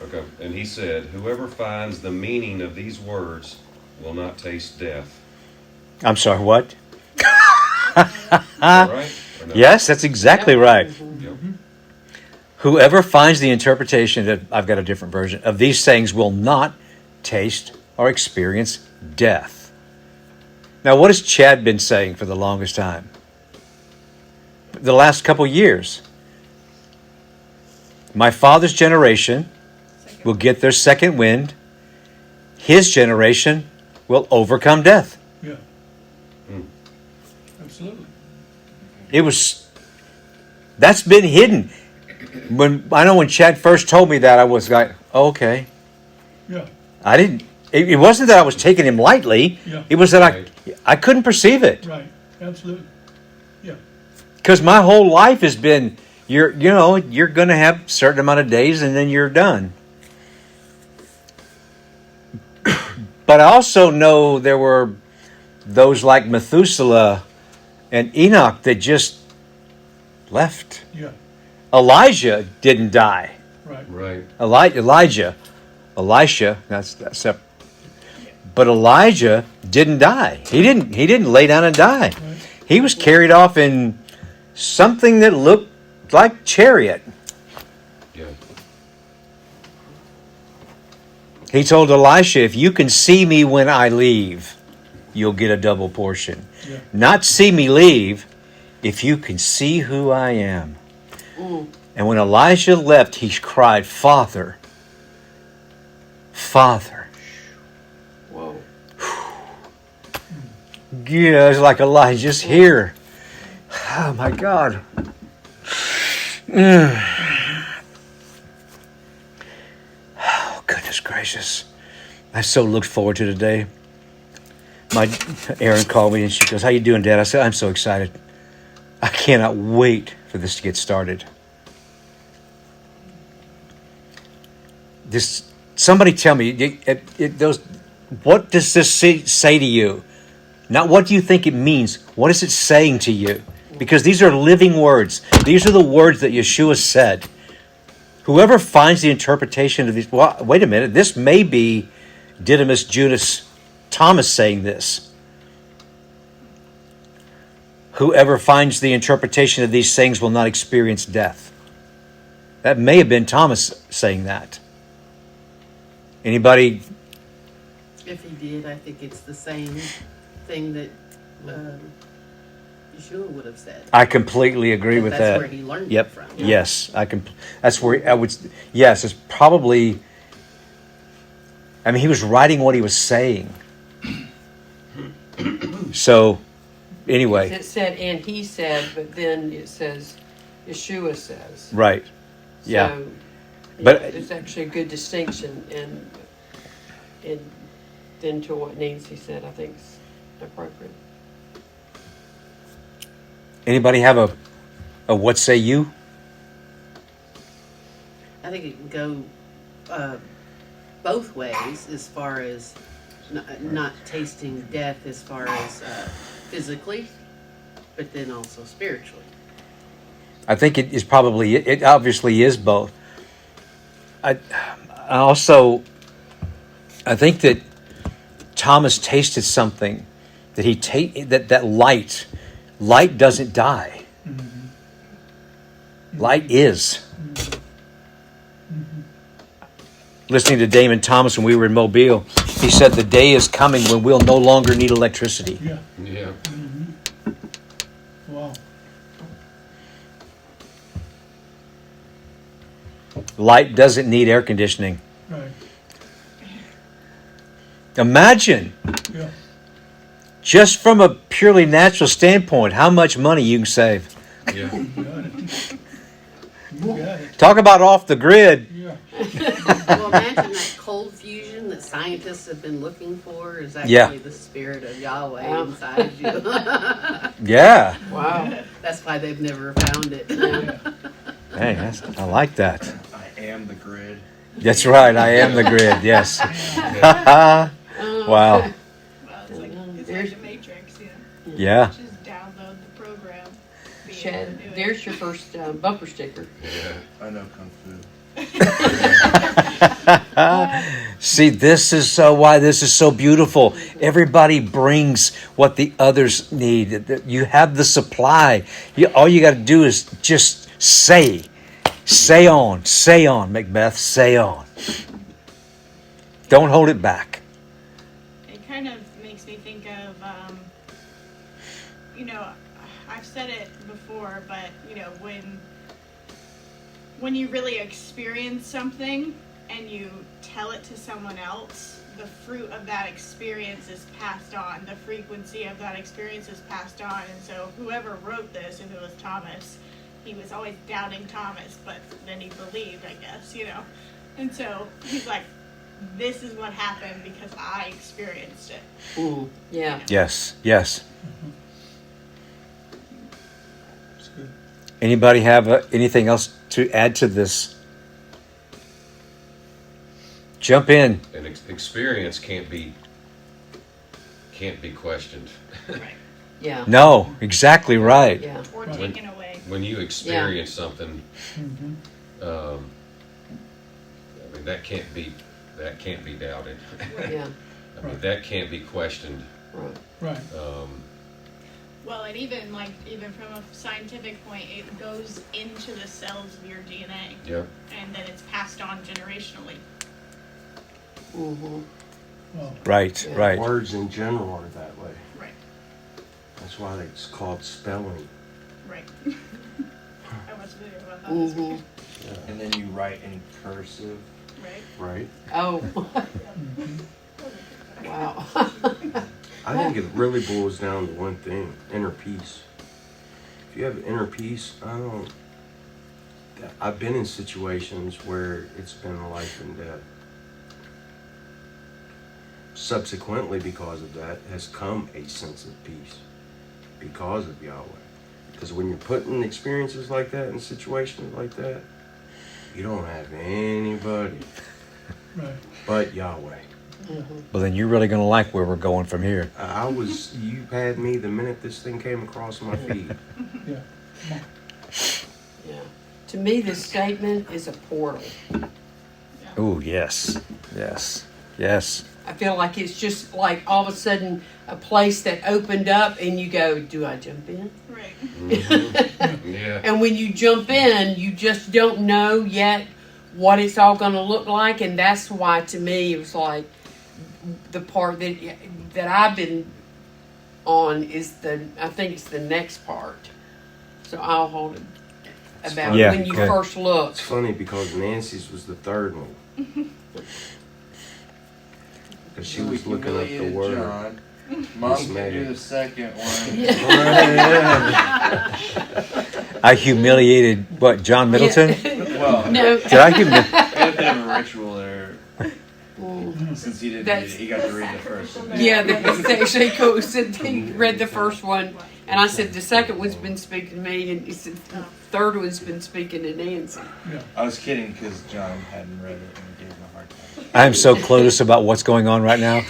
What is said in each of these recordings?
Okay. And he said, whoever finds the meaning of these words will not taste death. I'm sorry, what? Is that right? Or no? Yes, that's exactly right. Yep. Whoever finds the interpretation, that I've got a different version, of these sayings will not taste or experience death. Now, what has Chad been saying for the longest time? The last couple years. My father's generation will get their second wind. His generation will overcome death. Yeah. Absolutely. That's been hidden. When Chad first told me that, I was like, oh, okay. Yeah. It wasn't that I was taking him lightly. Yeah. It was that Right. I couldn't perceive it. Right. Absolutely. Yeah. Because my whole life has been, you're going to have a certain amount of days and then you're done. But I also know there were those like Methuselah and Enoch that just left. Yeah. Elijah didn't die. Right. Right. Elisha, that's separate. But Elijah didn't die. He didn't lay down and die. Right. He was carried off in something that looked like chariot. Yeah. He told Elisha, if you can see me when I leave, you'll get a double portion. Yeah. Not see me leave, if you can see who I am. And when Elijah left, he cried, Father, Father. Whoa. Yeah, it's like Elijah's here. Oh my God. Oh, goodness gracious. I so looked forward to today. Erin called me and she goes, how you doing, Dad? I said, I'm so excited. I cannot wait for this to get started. Somebody tell me, what does this say to you? Not what do you think it means. What is it saying to you? Because these are living words. These are the words that Yeshua said. Whoever finds the interpretation of these... Well, wait a minute. This may be Didymus, Judas, Thomas saying this. Whoever finds the interpretation of these sayings will not experience death. That may have been Thomas saying that. Anybody? If he did, I think it's the same thing that Yeshua would have said. I completely agree with That's that. where he learned Yep. it from. Yes, that's where I would. Yes, it's probably. I mean, he was writing what he was saying. So, anyway, It said, and he said, but then it says, Yeshua says. right? Yeah. So, But- it's actually a good distinction, and then to what Nancy said, I think is appropriate. Anybody have a what say you? I think it can go both ways as far as not tasting death as far as physically, but then also spiritually. I think it is probably. It obviously is both. I also think that Thomas tasted something that that light doesn't die. Light is. Listening to Damon Thomas when we were in Mobile, he said the day is coming when we'll no longer need electricity. Yeah. Yeah. Wow. Light doesn't need air conditioning. Right. Imagine, Yeah. just from a purely natural standpoint, how much money you can save. Yeah. You got it. You got it. Talk about off the grid. Yeah. Well, imagine that cold fusion that scientists have been looking for is actually Yeah. the spirit of Yahweh Wow. inside you. Yeah. Wow. That's why they've never found it. Hey, I like that. I am the grid. That's right. I am the grid. Yes. Wow. Well, it's like the Matrix, Yeah. Just download the program. be able Chad, to do it. there's your first bumper sticker. Yeah. I know Kung Fu. See, this is why this is so beautiful. Everybody brings what the others need. You have the supply. All you got to do is just say on, Macbeth, say on. Don't hold it back. It kind of makes me think of, I've said it before, but, when you really experience something and you tell it to someone else, the fruit of that experience is passed on. The frequency of that experience is passed on. And so whoever wrote this, if it was Thomas, he was always doubting Thomas, but then he believed, I guess, And so he's like, this is what happened because I experienced it. Yeah. Yes. That's good. Anybody have anything else to add to this? Jump in. And experience can't be questioned. Right. Yeah. No, exactly right. Yeah. Or Right. taken away. When you experience something, Mm-hmm. I mean that can't be doubted. Yeah. I mean that can't be questioned. Right. Right. Well, and even from a scientific point, it goes into the cells of your DNA, Yep. and then it's passed on generationally. Mm-hmm. Well, Right. Yeah. Right. Words in general are that way. Right. That's why it's called spelling. Right. I was familiar about that. Mm-hmm. And then you write in cursive. Right. Right? Oh. mm-hmm. Wow. I think it really boils down to one thing: inner peace. If you have inner peace, I've been in situations where it's been life and death. Subsequently, because of that, has come a sense of peace because of Yahweh. Because when you're put in experiences like that, in situations like that, you don't have anybody Right. but Yahweh. Well, then you're really going to like where we're going from here. You had me the minute this thing came across my feed. Yeah. Come on. Yeah. To me, this statement is a portal. Oh, yes. Yes. Yes. I feel like it's just like all of a sudden a place that opened up and you go, do I jump in? Right. Yeah. And when you jump in, you just don't know yet what it's all going to look like. And that's why, to me, it was like the part that I've been on is I think it's the next part. So I'll hold it about Yeah, when you okay. first look. It's funny because Nancy's was the third one. Because she was looking up the word. John. Mom Yes, can ma'am. do the second one. I humiliated, what, John Middleton? Well, No. Did I humiliate? we had a bit of a ritual there. Since he didn't read That's- it, he got to read the first one. Yeah, that was actually cool. Said he read the first one, and I said the second one's been speaking to me, and he said the third one's been speaking to Nancy. I was kidding because John hadn't read it and gave him a hard time. I am so clueless about what's going on right now.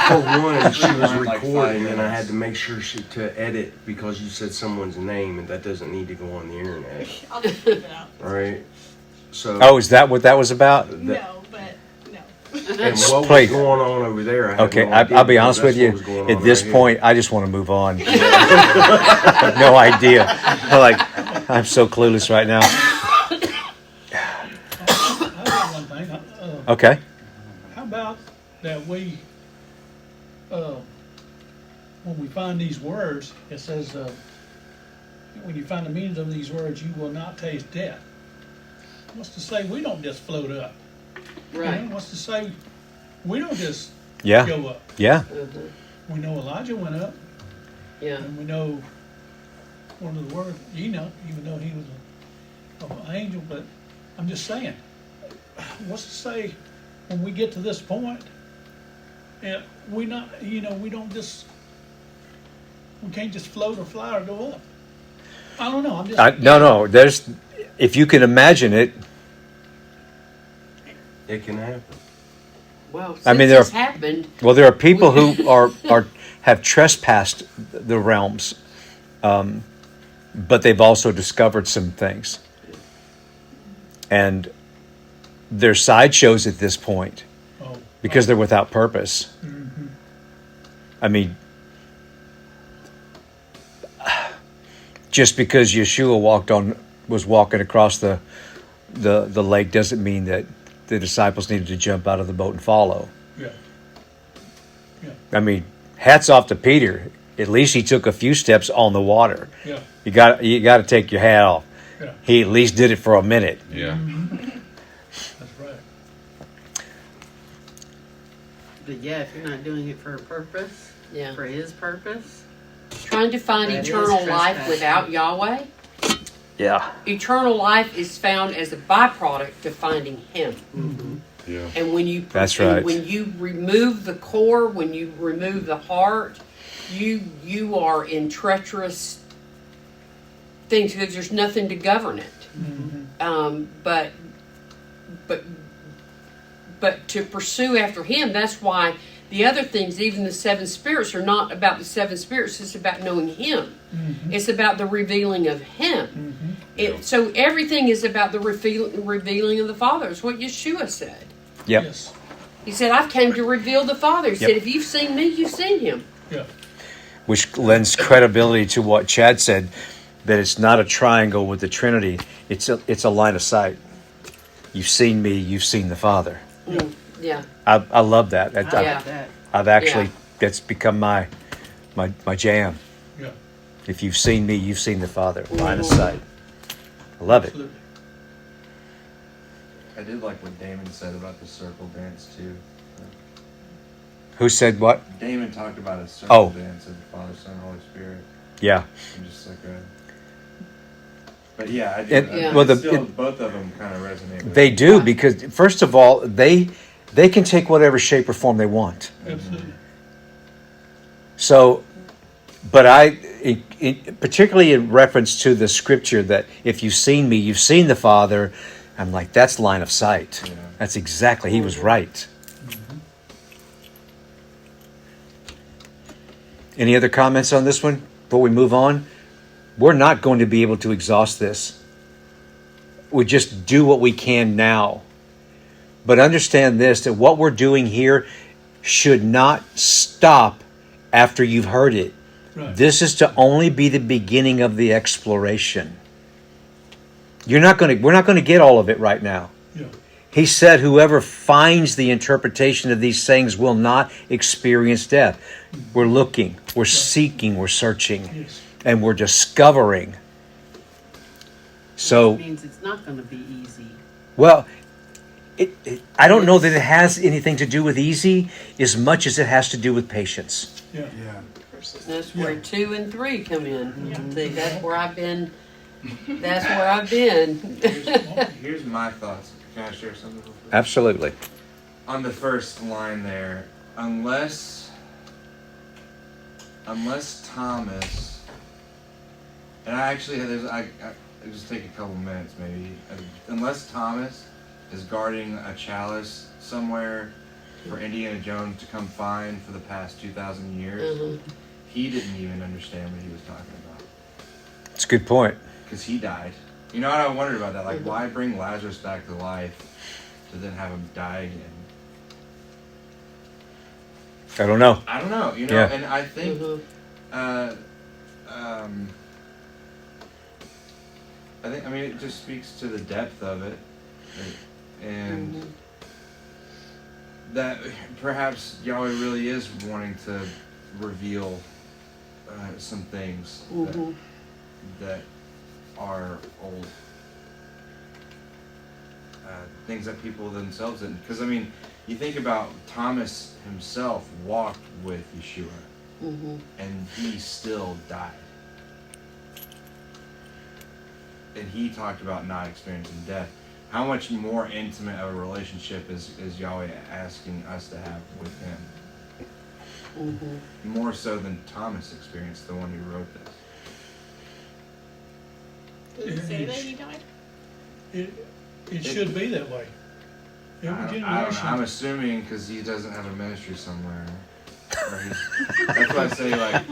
For one, she was Like 5 recording and I minutes. had to make sure to edit because you said someone's name and that doesn't need to go on the internet. I'll just leave it out. Right? So, Oh, is that what that was about? No, but no. and what Play. was going on over there? I had Okay, no idea I'll be because honest with that's what you. was going At on this right point, I just want to move on. I have no idea. I'm so clueless right now. I got one thing. Okay. How about that we, when we find these words, it says, when you find the meanings of these words, you will not taste death. What's to say we don't just float up? You know, what's to say we don't just Yeah. go up? Yeah. We know Elijah went up, Yeah. and we know one of the words, Enoch, even though he was an angel, but I'm just saying, what's to say when we get to this point, we don't just, we can't just float or fly or go up. I don't know. I'm just No. There's, if you can imagine it. It can happen. Well, since I mean, there this happened, Well, there are people who have trespassed the realms, but they've also discovered some things. And they're sideshows at this point Oh, because they're without purpose. I mean, just because Yeshua was walking across the lake doesn't mean that the disciples needed to jump out of the boat and follow. yeah. I mean, hats off to Peter. At least he took a few steps on the water. Yeah. You got to take your hat off. Yeah. He at least did it for a minute. Yeah. That's right. But yeah, if you're not doing it for a purpose, Yeah. for His purpose, Trying to find That is eternal life trespassing. without Yahweh. Yeah. Eternal life is found as a byproduct of finding Him. Yeah. And when you That's and right. when you remove the core, when you remove the heart, you are in treacherous things because there's nothing to govern it. But to pursue after Him, that's why the other things, even the seven spirits, are not about the seven spirits. It's about knowing Him. It's about the revealing of Him. So everything is about the revealing of the Father. It's what Yeshua said. Yep. Yes. He said, "I've come to reveal the Father." He said, Yep. "If you've seen me, you've seen Him." Yeah. Which lends credibility to what Chad said, that it's not a triangle with the Trinity. It's a line of sight. You've seen me. You've seen the Father. Yeah. I love that. I Yeah. like that. I've actually that's become my jam. Yeah. If you've seen me, you've seen the Father. Line of sight. I love it. Absolutely. I did like what Damon said about the circle dance too. Who said what? Damon talked about a circle Oh. dance of the Father, Son, Holy Spirit. Yeah. And just like a. But yeah, I It- did. Yeah. well, Still, both of them kind of resonate. With They me. do, because first of all, they can take whatever shape or form they want. Absolutely. So, but particularly in reference to the scripture that if you've seen me, you've seen the Father, I'm like, that's line of sight. Yeah. That's exactly, he was right. Any other comments on this one before we move on? We're not going to be able to exhaust this. We just do what we can now. But understand this, that what we're doing here should not stop after you've heard it. Right. This is to only be the beginning of the exploration. We're not going to get all of it right now. Yeah. He said, whoever finds the interpretation of these things will not experience death. We're looking, we're seeking, we're searching, Yes. and we're discovering. So, It means it's not going to be easy. well, I don't know that it has anything to do with easy as much as it has to do with patience. Yeah. That's where 2 and 3 come in. See, that's where I've been. That's where I've been. Here's my thoughts. Can I share something? Real quick? Absolutely. On the first line there, unless Thomas, and I actually I just take a couple minutes maybe. Unless Thomas is guarding a chalice somewhere for Indiana Jones to come find for the past 2,000 years, he didn't even understand what he was talking about It's a good point. because he died. You know what I wondered about that? Like, why bring Lazarus back to life to then have him die again? I don't know. I don't know, you know, Yeah. and I think, I mean, it just speaks to the depth of it, and that perhaps Yahweh really is wanting to reveal some things that are old, things that people themselves didn't. Because I mean, you think about Thomas himself walked with Yeshua, and he still died. And he talked about not experiencing death. How much more intimate of a relationship is Yahweh asking us to have with him? More so than Thomas experienced, the one who wrote this. Did it say that he died? It should be that way. Every I don't know. generation. I'm assuming because he doesn't have a ministry somewhere. Or that's why I say, like,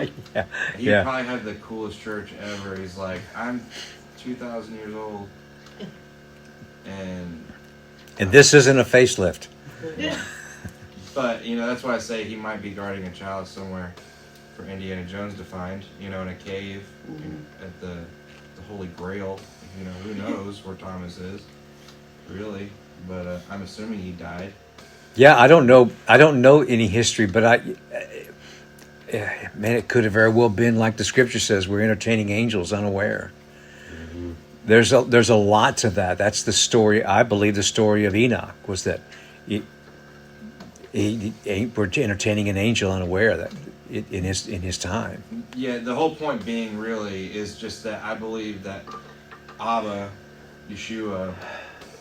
he Yeah. probably had the coolest church ever. He's like, I'm 2,000 years old, and And this isn't a facelift. But that's why I say he might be guarding a chalice somewhere for Indiana Jones to find. In a cave at the Holy Grail. Who knows where Thomas is, really? But I'm assuming he died. Yeah, I don't know any history, but man, it could have very well been like the scripture says, we're entertaining angels unaware. There's a lot to that. That's the story. I believe the story of Enoch was that we're entertaining an angel unaware that in his time. Yeah, the whole point being really is just that I believe that Abba, Yeshua,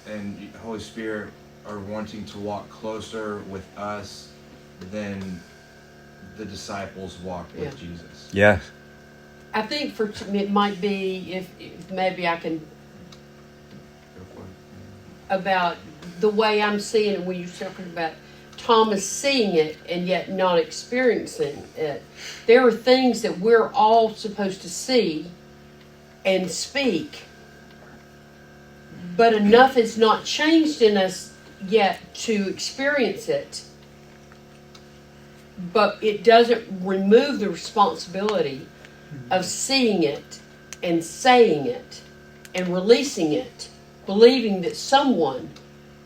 and Holy Spirit are wanting to walk closer with us than the disciples walked with Jesus. Yeah. I think it might be if maybe I can about the way I'm seeing it when you're talking about Thomas seeing it and yet not experiencing it. There are things that we're all supposed to see and speak, but enough has not changed in us yet to experience it. But it doesn't remove the responsibility of seeing it and saying it and releasing it, believing that someone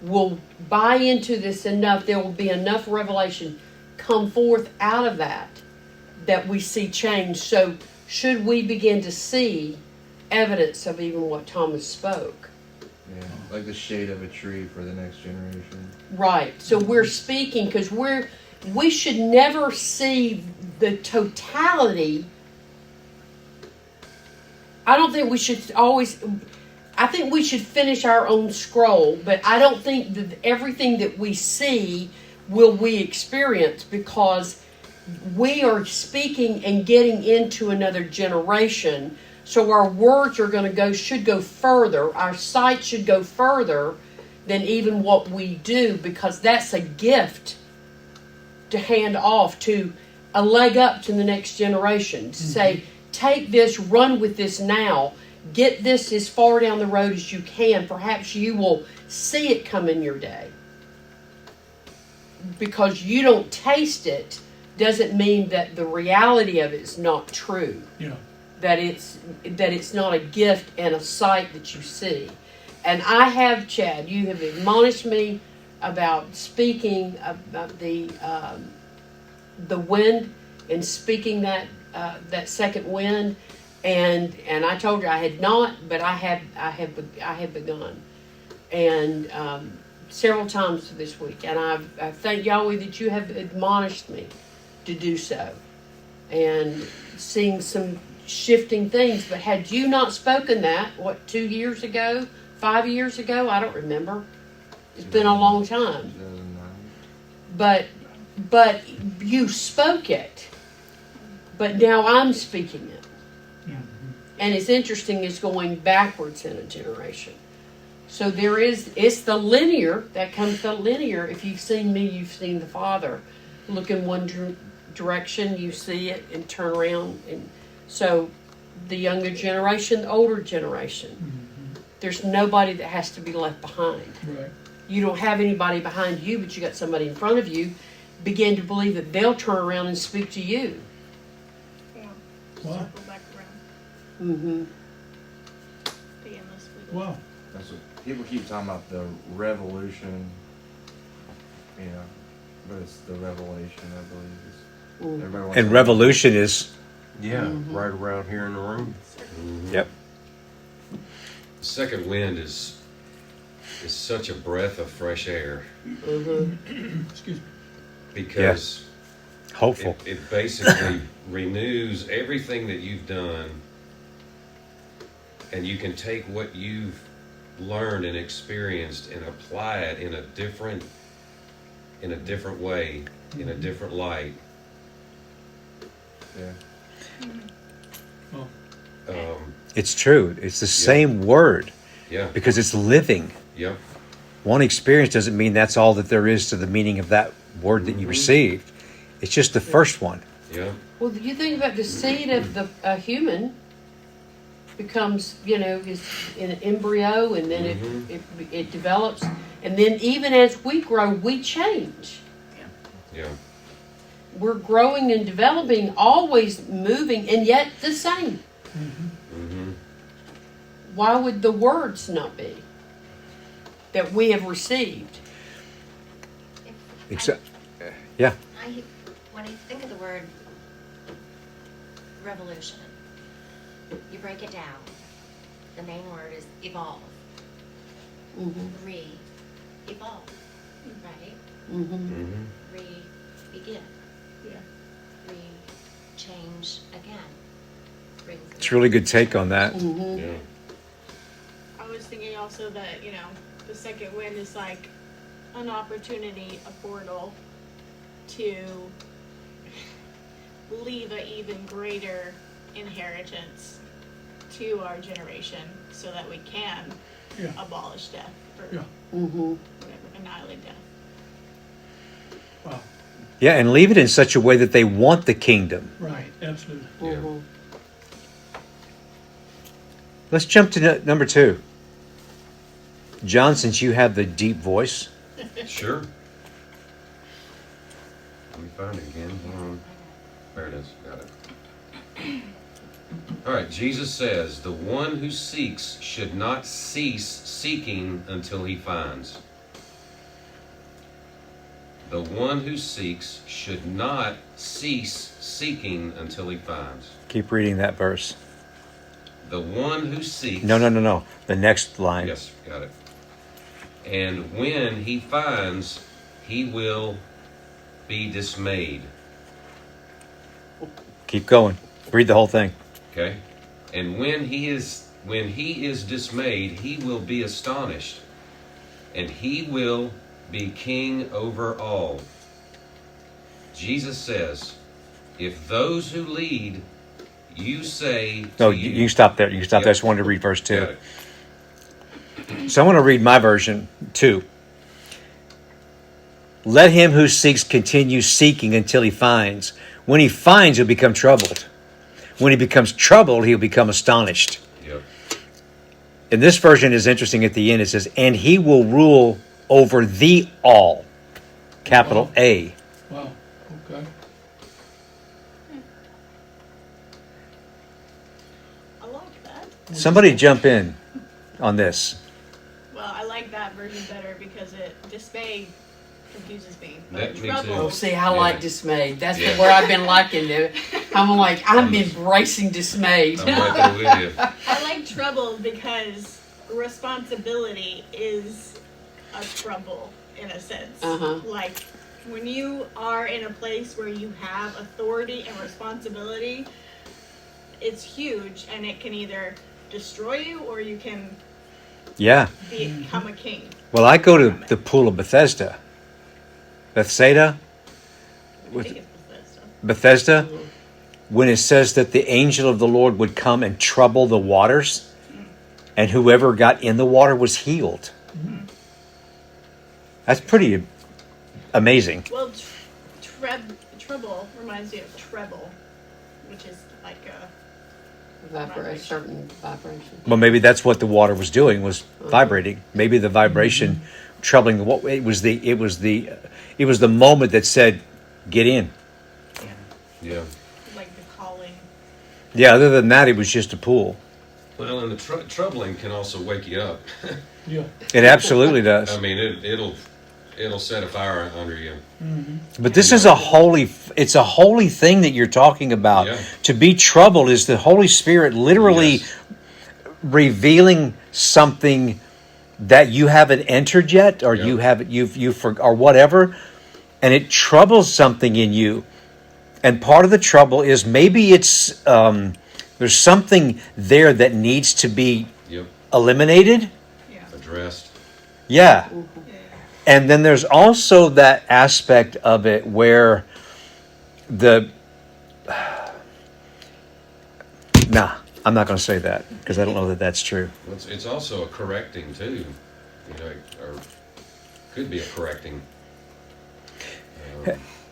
will buy into this enough, there will be enough revelation come forth out of that we see change. So should we begin to see evidence of even what Thomas spoke? Yeah, like the shade of a tree for the next generation. Right. So we're speaking because we should never see the totality. I don't think we should always. I think we should finish our own scroll, but I don't think that everything that we see will we experience, because we are speaking and getting into another generation. So our words should go further. Our sight should go further than even what we do, because that's a gift to hand off, to a leg up to the next generation. To say, take this, run with this now. Get this as far down the road as you can. Perhaps you will see it come in your day. Because you don't taste it doesn't mean that the reality of it is not true. Yeah. That it's not a gift and a sight that you see. And I have, Chad, you have admonished me about speaking about the wind and speaking that second wind. And I told you I had not, but I have begun, and several times this week. And I thank Yahweh that you have admonished me to do so, and seeing some shifting things. But had you not spoken that, 2 years ago, 5 years ago, I don't remember. It's been a long time. 2009. But you spoke it. But now I'm speaking it. And it's interesting, it's going backwards in a generation. So it's the linear, that comes the linear. If you've seen me, you've seen the Father. Look in one direction, you see it, and turn around. And so the younger generation, the older generation, there's nobody that has to be left behind. Right. You don't have anybody behind you, but you got somebody in front of you. Begin to believe that they'll turn around and speak to you. Yeah. Wow. Circle back around. Mm-hmm. The endless wheel. Wow. That's what people keep talking about, the revolution. But it's the revelation, I believe. Everybody wants And to- revolution is, Yeah, right around here in the room. yep. The second wind is such a breath of fresh air, Excuse me. because Hopeful. it basically renews everything that you've done, and you can take what you've learned and experienced and apply it in a different way, in a different light. Yeah. It's true. It's the same word Yeah, because it's living. yeah, One experience doesn't mean that's all that there is to the meaning of that word that you received. It's just the first one. yeah. Well, you think about the seed of a human becomes, is in an embryo, and then it develops, And then even as we grow, we change. Yeah. We're growing and developing, always moving, and yet the same. Mm-hmm. Why would the words not be that we have received? Except, yeah. When I think of the word revolution, you break it down. The main word is evolve. Mm-hmm. Evolve, right? Mm-hmm. Mm-hmm. Begin. Yeah. Change again. It's a really good take on that. Mm-hmm. Yeah. I was thinking also that, you know, the second wind is like an opportunity, a portal to leave an even greater inheritance to our generation so that we can Yeah. abolish death or Yeah. Mm-hmm. whatever, annihilate death. Wow. Yeah, and leave it in such a way that they want the kingdom. Right. Absolutely. Yeah. Mm-hmm. Let's jump to number 2. John, since you have the deep voice, Sure. Let me find it again. Hold on. There it is. Got it. All right. Jesus says, "The one who seeks should not cease seeking until he finds." The one who seeks should not cease seeking until he finds. keep reading that verse. The one who seeks. No. The next line. Yes, got it. And when he finds, he will be dismayed. Keep going. Read the whole thing. Okay? And when he is dismayed, he will be astonished, and he will be king over all. Jesus says, if those who lead you say No, to you can stop there. You can stop there. I just wanted to read verse 2. Got it. So I want to read my version, 2. Let him who seeks continue seeking until he finds. When he finds, he'll become troubled. When he becomes troubled, he'll become astonished. Yep. And this version is interesting at the end. It says, and he will rule over the all. Capital A. Wow. Okay. I like that. Somebody jump in on this. Well, I like that version better because it dismay confuses me. That But me too. Oh, trouble, see, I Yeah. like dismayed. That's Yeah. where I've been liking it. I'm like, I'm embracing dismayed. I'm right there with you. I like trouble because responsibility is a trouble in a sense. Uh-huh. Like when you are in a place where you have authority and responsibility, it's huge, and it can either destroy you or you can Yeah. become a king. Well, I go to the pool of Bethesda. Bethsaida? I think it's Bethesda. Bethesda? When it says that the angel of the Lord would come and trouble the waters, and whoever got in the water was healed. That's pretty amazing. Well, treble reminds me of treble, which is like a A certain vibration. Well, maybe that's what the water was doing, was vibrating. Maybe the vibration troubling the water. It was the moment that said, "Get in." Yeah. like the calling. Yeah. Other than that, it was just a pool. Well, and the troubling can also wake you up. Yeah. It absolutely does. I mean, it'll set a fire under you. But this is it's a holy thing that you're talking about. Yeah. To be troubled is the Holy Spirit literally Yes. revealing something that you haven't entered yet, or Yeah. or whatever, and it troubles something in you. And part of the trouble is maybe it's there's something there that needs to be Yep. eliminated. Yeah. Addressed. Yeah. And then there's also that aspect of it where I'm not going to say that because I don't know that that's true. It's also a correcting too, or could be a correcting.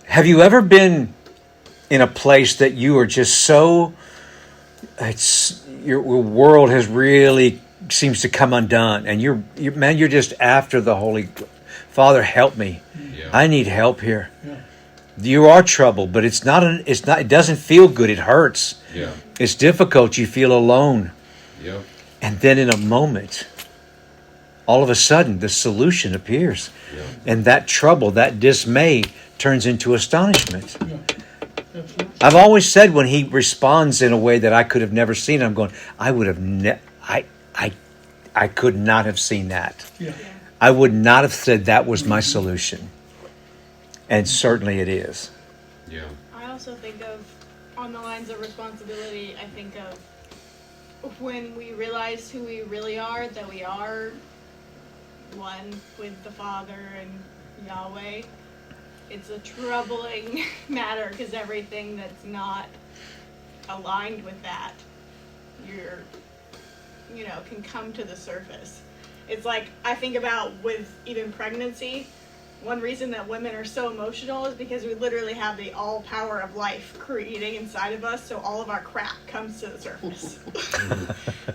Have you ever been in a place that you are just so your world has really seems to come undone, and you're just after the Holy Father. Help me. Yeah. I need help here. Yeah. You are troubled, but it's not. It doesn't feel good. It hurts. Yeah. It's difficult. You feel alone, Yep. and then in a moment, all of a sudden, the solution appears, Yeah. and that trouble, that dismay, turns into astonishment. Yeah. Absolutely. I've always said when he responds in a way that I could have never seen, I'm going, I would have I could not have seen that. Yeah. I would not have said that was my solution. And certainly it is. Yeah. I also think of, on the lines of responsibility, I think of when we realize who we really are, that we are one with the Father and Yahweh. It's a troubling matter because everything that's not aligned with that, can come to the surface. It's like, I think about with even pregnancy, one reason that women are so emotional is because we literally have the all power of life creating inside of us, so all of our crap comes to the surface.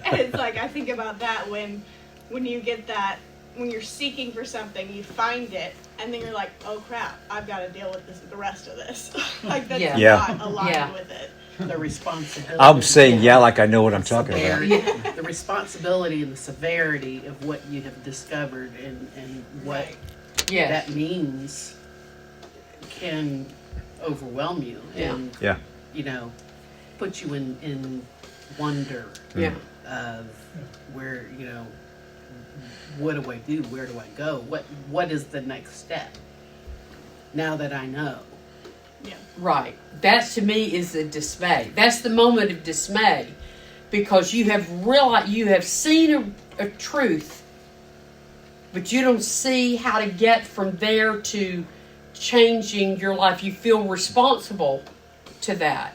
And it's like, I think about that when you get that, when you're seeking for something, you find it, and then you're like, oh crap, I've got to deal with the rest of this. Like, that's Yeah. not aligned Yeah. with it. The responsibility. I'm saying yeah like I know what I'm talking about. severity, the responsibility and the severity of what you have discovered and what Yes. that means can overwhelm you and Yeah. put you in wonder Yeah. of where what do I do, where do I go, what is the next step now that I know. Yeah. Right. That to me is the dismay. That's the moment of dismay because you have realized, you have seen a truth, but you don't see how to get from there to changing your life. You feel responsible to that.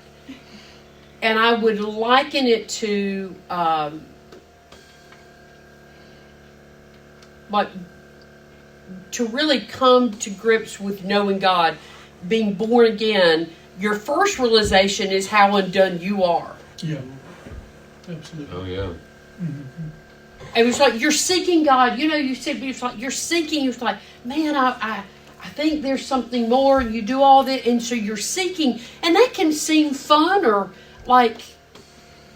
And I would liken it to like to really come to grips with knowing God, being born again. Your first realization is how undone you are. Yeah. Absolutely. Oh yeah. It was like you're seeking God. You said it's like you're seeking. It's like, man, I think there's something more. And you do all that, and so you're seeking, and that can seem fun or like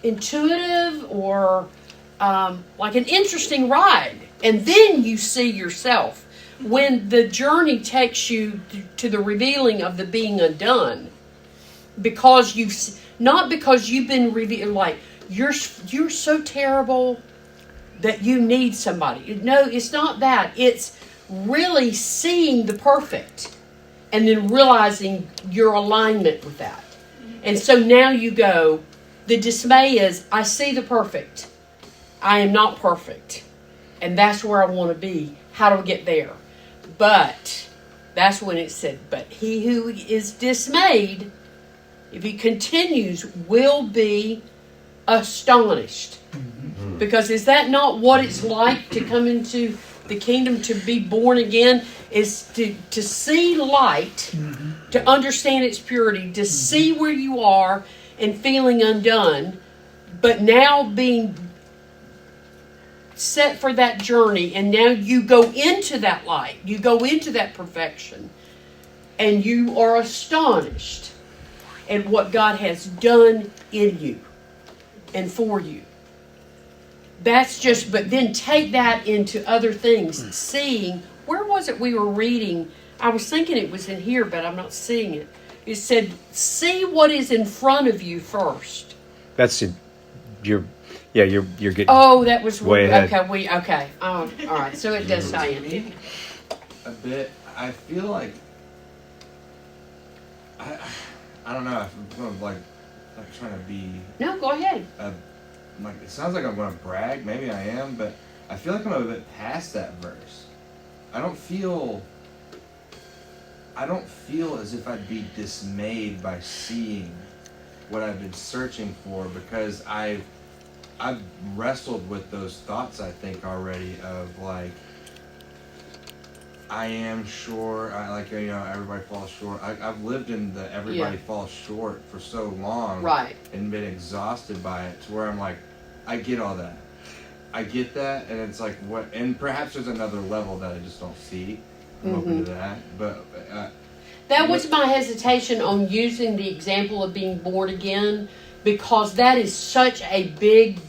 intuitive or like an interesting ride. And then you see yourself when the journey takes you to the revealing of the being undone, because not because you've been revealed like you're so terrible that you need somebody. No, it's not that. It's really seeing the perfect and then realizing your alignment with that. And so now you go, the dismay is, I see the perfect. I am not perfect. And that's where I want to be. How do I get there? But that's when it said, but he who is dismayed, if he continues, will be astonished. Mm-hmm. Because is that not what it's like to come into the kingdom, to be born again? Is to see light, to understand its purity, to see where you are and feeling undone, but now being set for that journey, and now you go into that light, you go into that perfection, and you are astonished at what God has done in you and for you. That's just, but then take that into other things, seeing, where was it we were reading? I was thinking it was in here, but I'm not seeing it. It said, see what is in front of you first. That's it. You're getting Oh, that was way ahead. Okay. All right. So it does tie in. A bit. I feel like I don't know if I'm like trying to be No, go ahead. like, it sounds like I'm gonna brag. Maybe I am, but I feel like I'm a bit past that verse. I don't feel as if I'd be dismayed by seeing what I've been searching for, because I've wrestled with those thoughts, I think, already, of like, I am sure, everybody falls short. I've lived in the everybody falls short for so long, Right. and been exhausted by it, to where I'm like, I get all that. I get that, and it's like what, and perhaps there's another level that I just don't see. I'm open to that, but That was my hesitation on using the example of being born again, because that is such a big,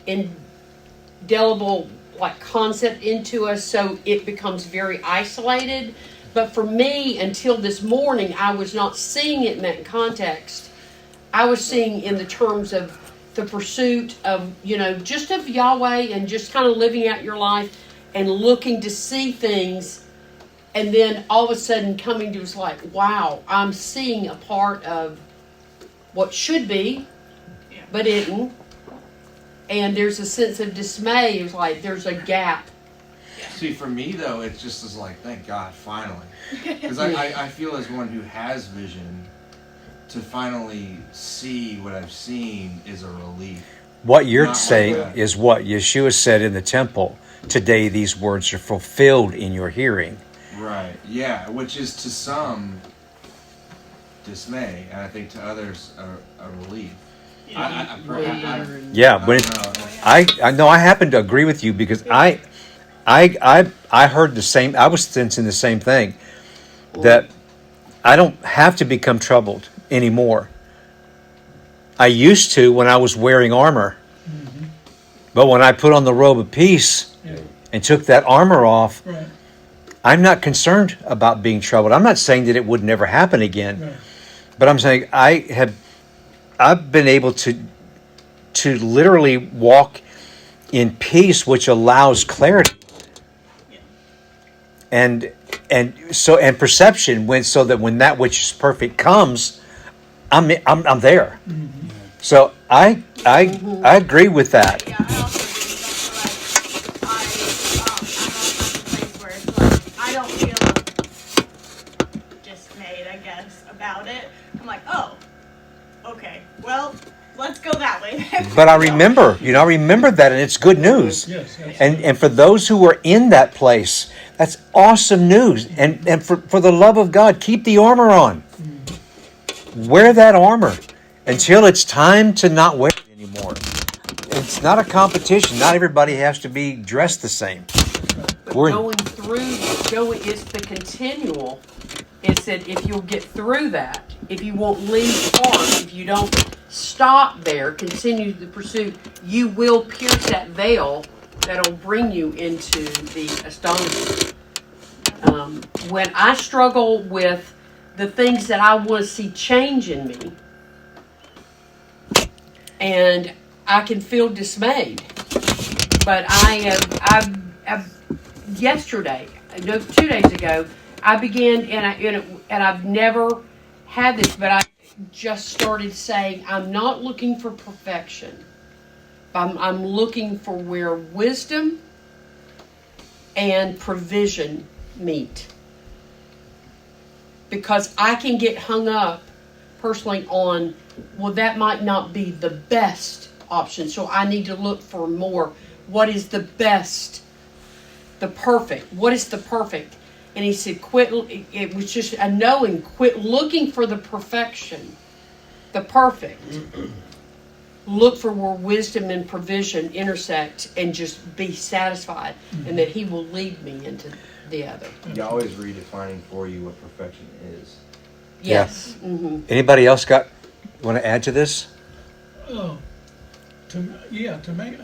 indelible like concept into us, so it becomes very isolated. But for me, until this morning, I was not seeing it in that context. I was seeing in the terms of the pursuit of, just of Yahweh, and just kind of living out your life and looking to see things, and then all of a sudden coming to us like, wow, I'm seeing a part of what should be, but isn't. And there's a sense of dismay. It was like there's a gap. see, for me though, it just is like, thank God, finally, because I feel as one who has vision, to finally see what I've seen is a relief. What you're Not saying like that. is what Yeshua said in the temple. Today these words are fulfilled in your hearing. Right. Yeah. Which is to some dismay, and I think to others a relief. I Yeah, don't but know. I know I happen to agree with you, because I heard the same. I was sensing the same thing, that I don't have to become troubled anymore. I used to when I was wearing armor, but when I put on the robe of peace Yeah. and took that armor off, Right, I'm not concerned about being troubled. I'm not saying that it would never happen again, right. but I'm saying I've been able to literally walk in peace, which allows clarity and perception, so that when that which is perfect comes, I'm there. So I agree with that. Yeah, I also think that's like I'm also at a place where it's like I don't feel dismayed, I guess, about it. I'm like, oh, okay, well, let's go that way. But I remember that, and it's good news. Yes, absolutely. And for those who are in that place, that's awesome news. And for the love of God, keep the armor on. Wear that armor until it's time to not wear it anymore. It's not a competition. Not everybody has to be dressed the same. But We're- it's the continual. It's that if you'll get through that, if you won't leave hard, if you don't stop there, continue the pursuit, you will pierce that veil that'll bring you into the astonishment. When I struggle with the things that I want to see change in me, and I can feel dismayed, but yesterday, no, 2 days ago, I began, and I've never had this, but I just started saying, I'm not looking for perfection. I'm looking for where wisdom and provision meet. Because I can get hung up personally on, well, that might not be the best option, so I need to look for more. What is the best? The perfect. What is the perfect? And he said, it was just a knowing, quit looking for the perfection, the perfect. Look for where wisdom and provision intersect, and just be satisfied, and that he will lead me into the other. Yahweh's redefining for you what perfection is. Yes. Mm-hmm. Anybody else want to add to this? To me,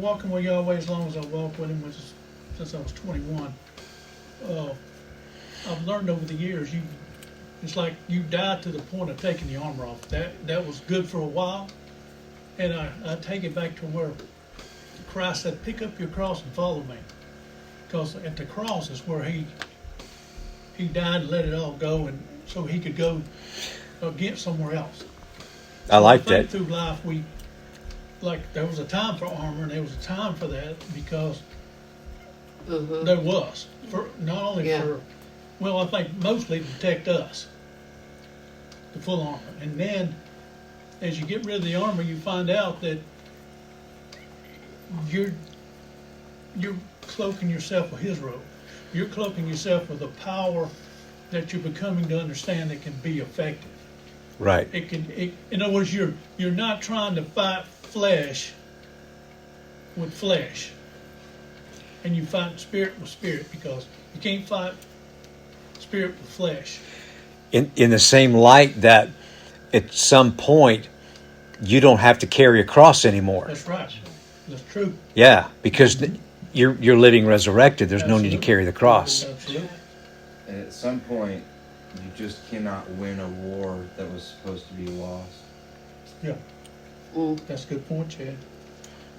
walking with Yahweh as long as I walk with Him, which is since I was 21, I've learned over the years, it's like you die to the point of taking the armor off. That was good for a while, and I take it back to where Christ said, "Pick up your cross and follow me," because at the cross is where He died and let it all go, and so He could go get somewhere else. I like I think that. through life, there was a time for armor, and there was a time for that, because there was, for not only Yeah. I think mostly to protect us, the full armor. And then, as you get rid of the armor, you find out that you're cloaking yourself with His robe. You're cloaking yourself with the power that you're becoming to understand that can be effective. Right. In other words, you're not trying to fight flesh with flesh, and you fight spirit with spirit, because you can't fight spirit with flesh. In the same light that at some point you don't have to carry a cross anymore. That's right. That's true. Yeah, because you're living resurrected. There's no need to carry the cross. Absolutely. And at some point, you just cannot win a war that was supposed to be lost. Yeah, Mm. that's a good point, Chad.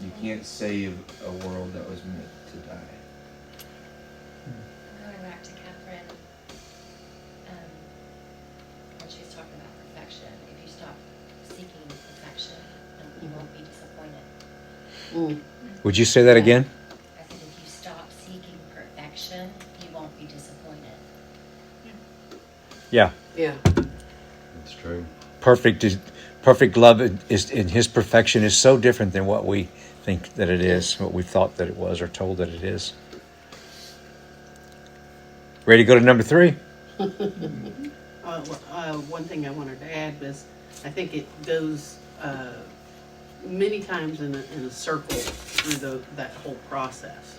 You can't save a world that was meant to die. Going back to Catherine, when she was talking about perfection, if you stop seeking perfection, then you won't be disappointed. Mm. Would you say that again? I said, if you stop seeking perfection, you won't be disappointed. Yeah. Yeah. It's true. Perfect love is in His perfection is so different than what we think that it is, what we thought that it was, or told that it is. Ready to go to number 3? One thing I wanted to add was, I think it goes many times in a circle through that whole process,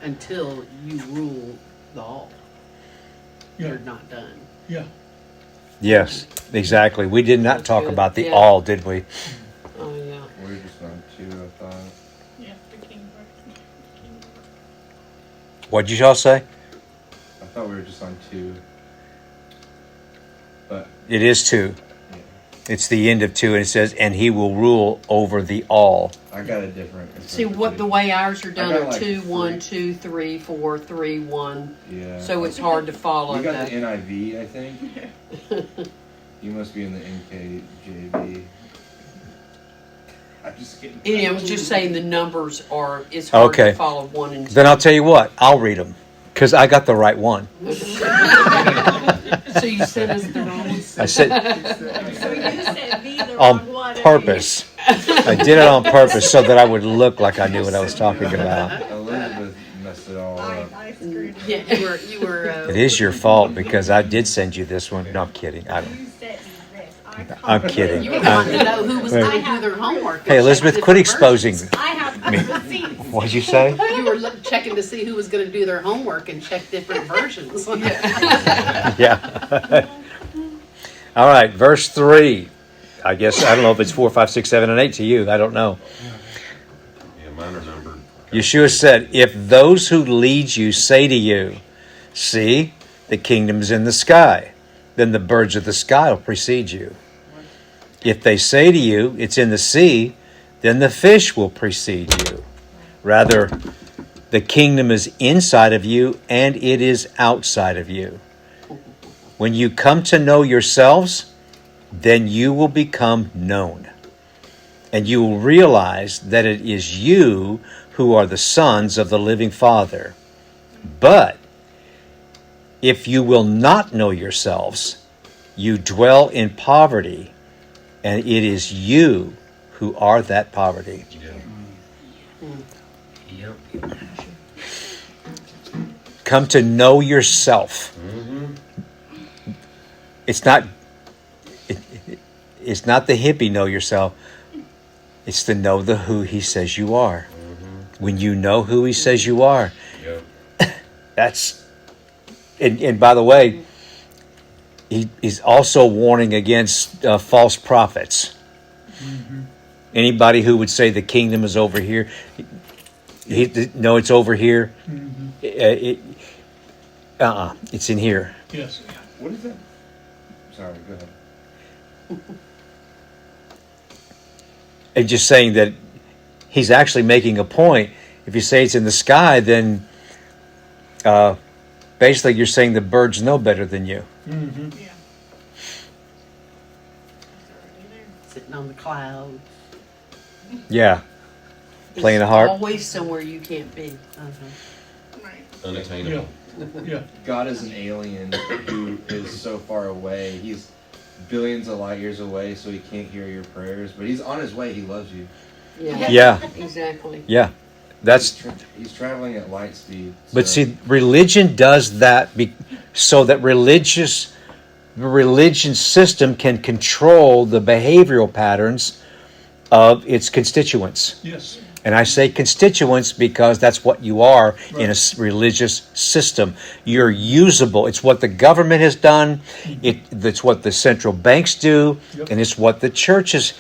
until you rule the all. Yeah, You're not done. yeah. Yes, exactly. We did not That's talk good. about the Yeah. all, did we? Oh yeah. We were just on 2, I thought. Yeah, the king. What'd you all say? I thought we were just on 2. But, It is 2. yeah. It's the end of 2, and it says, "And He will rule over the all." I got a different. See what the way ours are done got are like 2, 1, 3. 2, 3, 4, 3, 1. Yeah. So it's hard to follow You got that. the NIV, I think. You must be in the NKJV. I'm just kidding. And I was just saying the numbers are, it's hard Okay. to follow 1 and 2. Then I'll tell you what. I'll read them because I got the right one. So you sent us the wrong one? I said So you said be the on wrong one. purpose. I did it on purpose so that I would look like I knew what I was talking about. Elizabeth messed it all up. I screwed it. Yeah. You were. It is your fault because I did send you this one. No, I'm kidding. I don't. You sent me this. I'm kidding. You were wanting to know who was going to do their homework. Hey, and Elizabeth, check quit different exposing. versions. I have receipts. What'd you say? You were checking to see who was going to do their homework and check different versions. Yeah. All right, verse 3. I guess, I don't know if it's 4, 5, 6, 7, and 8 to you. I don't know. Yeah, mine are numbered. Yeshua said, "If those who lead you say to you, 'See, the kingdom's in the sky,' then the birds of the sky will precede you. If they say to you, 'It's in the sea,' then the fish will precede you. Rather, the kingdom is inside of you and it is outside of you. When you come to know yourselves, then you will become known. And you will realize that it is you who are the sons of the living Father. But if you will not know yourselves, you dwell in poverty, and it is you who are that poverty." Yep. Come to know yourself. It's not it's not the hippie know yourself. It's to know the who He says you are. When you know who He says you are, Yep. that's and by the way, he's also warning against false prophets. Anybody who would say the kingdom is over here, no, it's over here. It's in here. Yes. What is that? Sorry, go ahead. And just saying that he's actually making a point. If you say it's in the sky, then basically you're saying the birds know better than you. Mm-hmm. Yeah. Sitting on the clouds. Yeah. Playing a It's harp. always somewhere you can't be. Right. Unattainable. Yeah. God is an alien who is so far away. He's billions of light years away, so He can't hear your prayers. But He's on His way. He loves you. Yeah. Yeah. Exactly. Yeah. That's He's traveling at light speed. But so- see, religion does that so that the religion system can control the behavioral patterns of its constituents. Yes. And I say constituents because that's what you are in a Right. religious system. You're usable. It's what the government has done. It's what the central banks do. Yep. And it's what the church's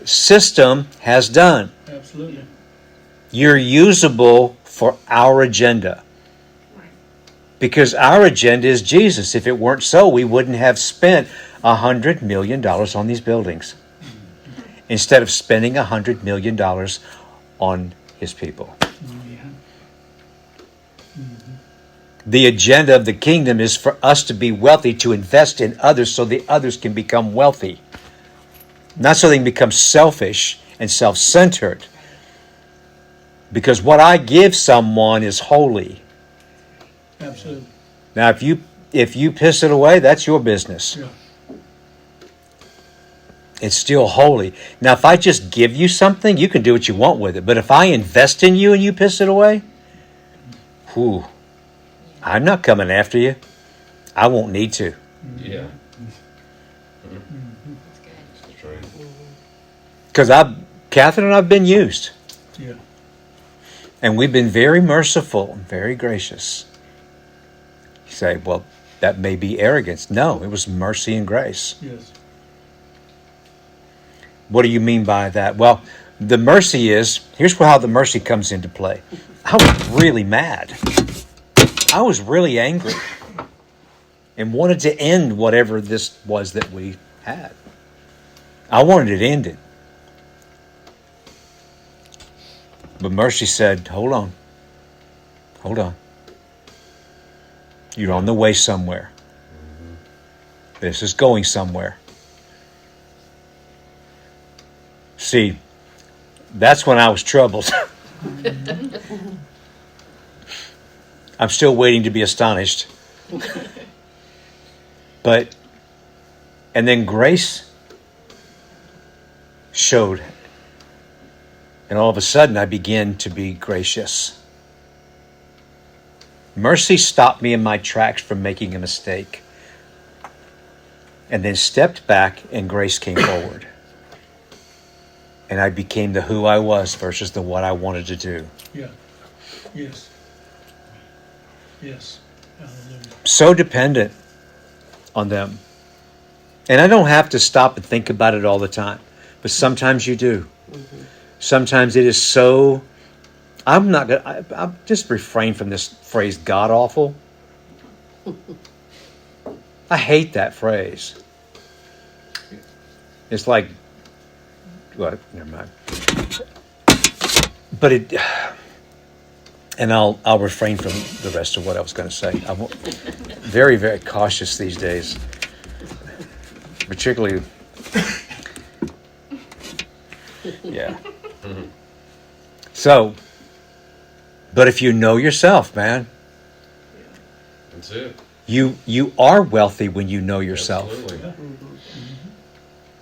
system has done. Absolutely. You're usable for our agenda. Because our agenda is Jesus. If it weren't so, we wouldn't have spent $100 million on these buildings. Instead of spending $100 million on his people. The agenda of the kingdom is for us to be wealthy, to invest in others so the others can become wealthy. Not so they can become selfish and self-centered. Because what I give someone is holy. Absolutely. Now, if you piss it away, that's your business. Yeah. It's still holy. Now, if I just give you something, you can do what you want with it. But if I invest in you and you piss it away, whew, I'm not coming after you. I won't need to. Yeah. That's good. That's right. Because Catherine and I've been used. Yeah. And we've been very merciful and very gracious. You say, well, that may be arrogance. No, it was mercy and grace. Yes. What do you mean by that? Well, the mercy is, here's how the mercy comes into play. I was really mad. I was really angry and wanted to end whatever this was that we had. I wanted it ended. But mercy said, hold on. Hold on. You're on the way somewhere. This is going somewhere. See, that's when I was troubled. I'm still waiting to be astonished. And then grace showed. And all of a sudden I began to be gracious. Mercy stopped me in my tracks from making a mistake. And then stepped back and grace came forward. And I became the who I was versus the what I wanted to do. Yeah. Yes. Yes. Hallelujah. So dependent on them. And I don't have to stop and think about it all the time. But sometimes you do. Sometimes it is so... I'll just refrain from this phrase, god-awful. I hate that phrase. It's like... What? Never mind. But it... And I'll refrain from the rest of what I was going to say. I'm very, very cautious these days. Particularly... Yeah. So... But if you know yourself, man, That's it. you are wealthy when you know yourself. Absolutely.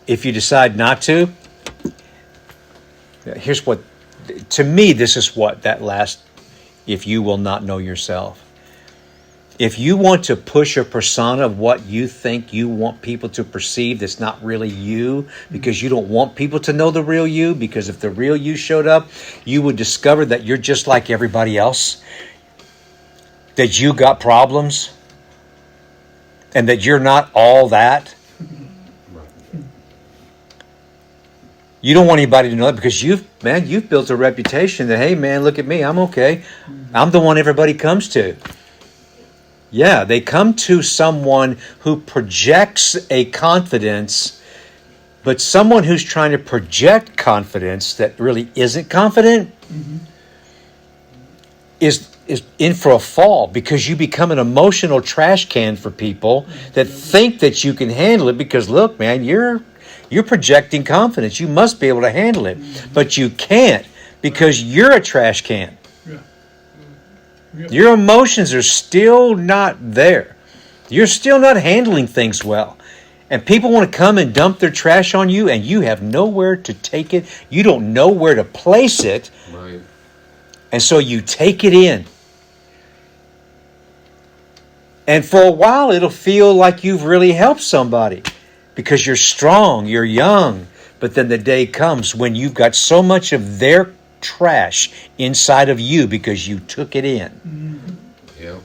If you decide not to, here's what, to me, this is what that last, if you will not know yourself. If you want to push a persona of what you think you want people to perceive that's not really you, because you don't want people to know the real you, because if the real you showed up, you would discover that you're just like everybody else, that you got problems, and that you're not all that. You don't want anybody to know that because you've built a reputation that, hey man, look at me, I'm okay. I'm the one everybody comes to. Yeah, they come to someone who projects a confidence, but someone who's trying to project confidence that really isn't confident is in for a fall, because you become an emotional trash can for people that think that you can handle it because, look, man, you're projecting confidence. You must be able to handle it, but you can't because you're a trash can. Your emotions are still not there. You're still not handling things well. And people want to come and dump their trash on you, and you have nowhere to take it. You don't know where to place it. Right. And so you take it in. And for a while, it'll feel like you've really helped somebody because you're strong, you're young, But then the day comes when you've got so much of their trash inside of you because you took it in, Yeah.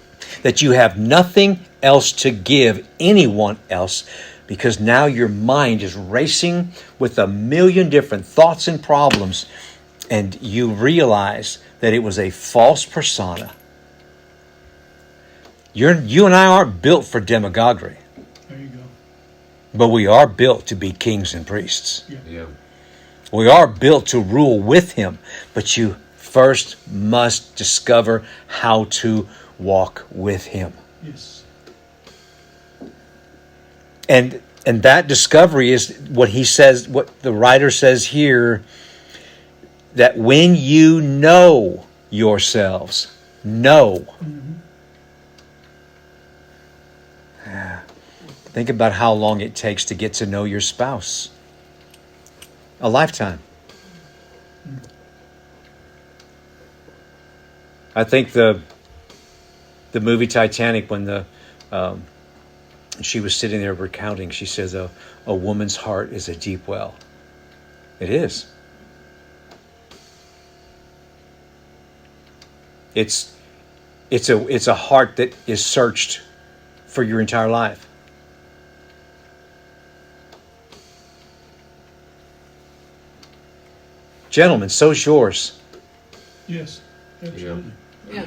that you have nothing else to give anyone else, because now your mind is racing with a million different thoughts and problems, and you realize that it was a false persona. You and I aren't built for demagoguery, There you go. but we are built to be kings and priests. Yeah. We are built to rule with him, but you first must discover how to walk with him. Yes. And that discovery is what he says, what the writer says here, that when you know yourselves, know. Think about how long it takes to get to know your spouse. A lifetime. I think the movie Titanic, when she was sitting there recounting, she says, a woman's heart is a deep well. It is. It's a heart that is searched for your entire life. Gentlemen, so's yours. Yes. Absolutely. Yeah.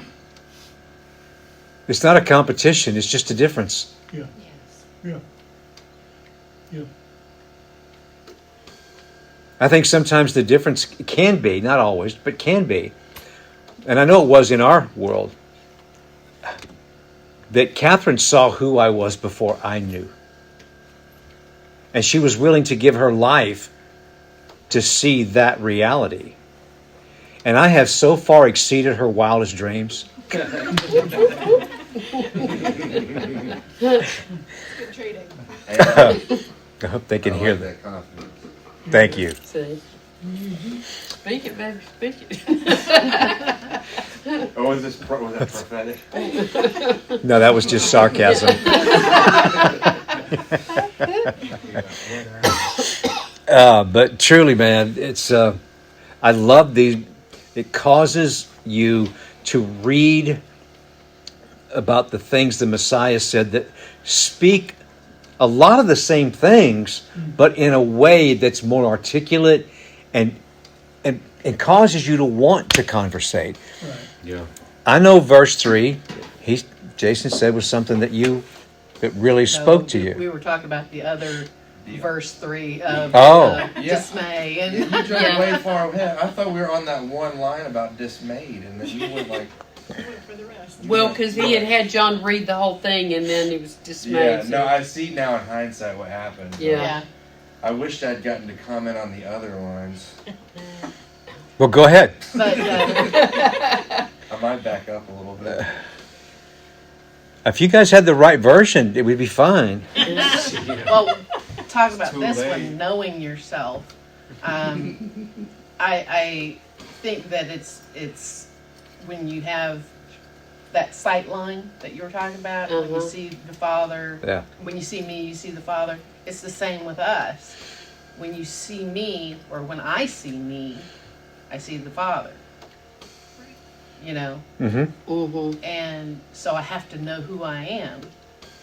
It's not a competition, it's just a difference. Yeah. Yes. Yeah. Yeah. I think sometimes the difference can be, not always, but can be, and I know it was in our world, that Catherine saw who I was before I knew. And she was willing to give her life to see that reality. And I have so far exceeded her wildest dreams. Good trading. I hope they can I hear like that. that confidence. Thank you. See. Speak it, baby. Speak it. Oh, was that prophetic? No, that was just sarcasm. But truly, man, it's I love these. It causes you to read about the things the Messiah said that speak a lot of the same things, but in a way that's more articulate and causes you to want to conversate. Right. Yeah. I know verse 3, Jason said was something that really spoke to We you. were talking about the other verse 3 of Oh. dismay. And You jumped way far ahead. I thought we were on that one line about dismayed, and then you went like, For the rest. Well, because he had John read the whole thing and then he was dismayed. yeah. so- No, I see now in hindsight what happened. but Yeah. I wished I'd gotten to comment on the other lines. Well, go ahead. But I might back up a little bit. If you guys had the right version, it would be fine. well, talk about too this late. one, knowing yourself. I think that it's when you have that sight line that you were talking about, when you Uh-huh. see the Father, Yeah. when you see me, you see the Father. It's the same with us. When you see me, or when I see me, I see the Father. You know? Mm-hmm. Mhm. And so I have to know who I am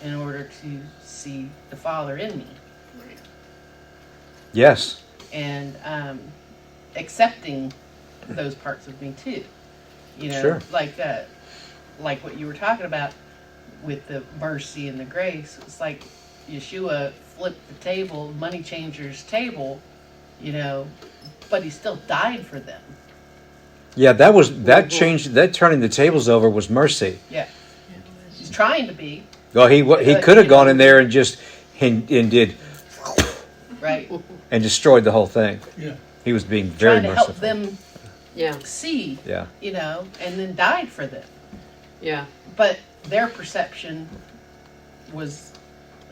in order to see the Father in me. Yes. And accepting those parts of me too. You know, Sure. like what you were talking about with the mercy and the grace. It's like Yeshua flipped the table, money changer's table, you know, but he still died for them. Yeah, that changed. That turning the tables over was mercy. Yeah. He's trying to be, Well, he could have gone in there and just and did right? and destroyed the whole thing. Yeah. He was being very Trying to merciful. help them Yeah. see, Yeah. you know, and then died for them. Yeah. But their perception was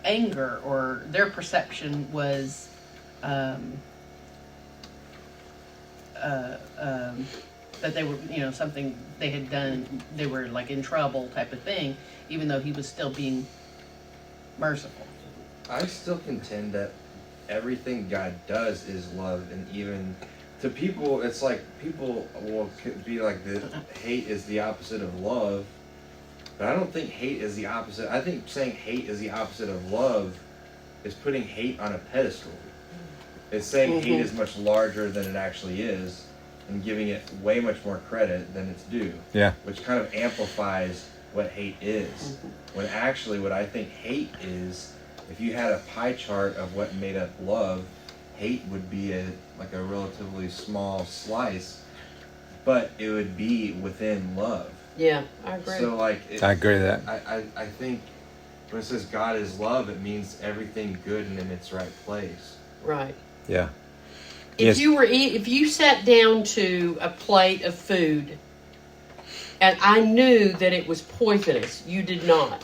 anger, or their perception was that they were, you know, something they had done, they were like in trouble type of thing, even though he was still being merciful. I still contend that everything God does is love, and even to people, it's like people will be like the hate is the opposite of love, but I don't think hate is the opposite. I think saying hate is the opposite of love is putting hate on a pedestal. It's saying hate is much larger than it actually is, and giving it way much more credit than it's due. Yeah. Which kind of amplifies what hate is. When actually, what I think hate is, if you had a pie chart of what made up love, hate would be a relatively small slice, but it would be within love. Yeah, I agree. So I agree with that. I think when it says God is love, it means everything good and in its right place. Right. Yeah. If Yes. if you sat down to a plate of food and I knew that it was poisonous, you did not.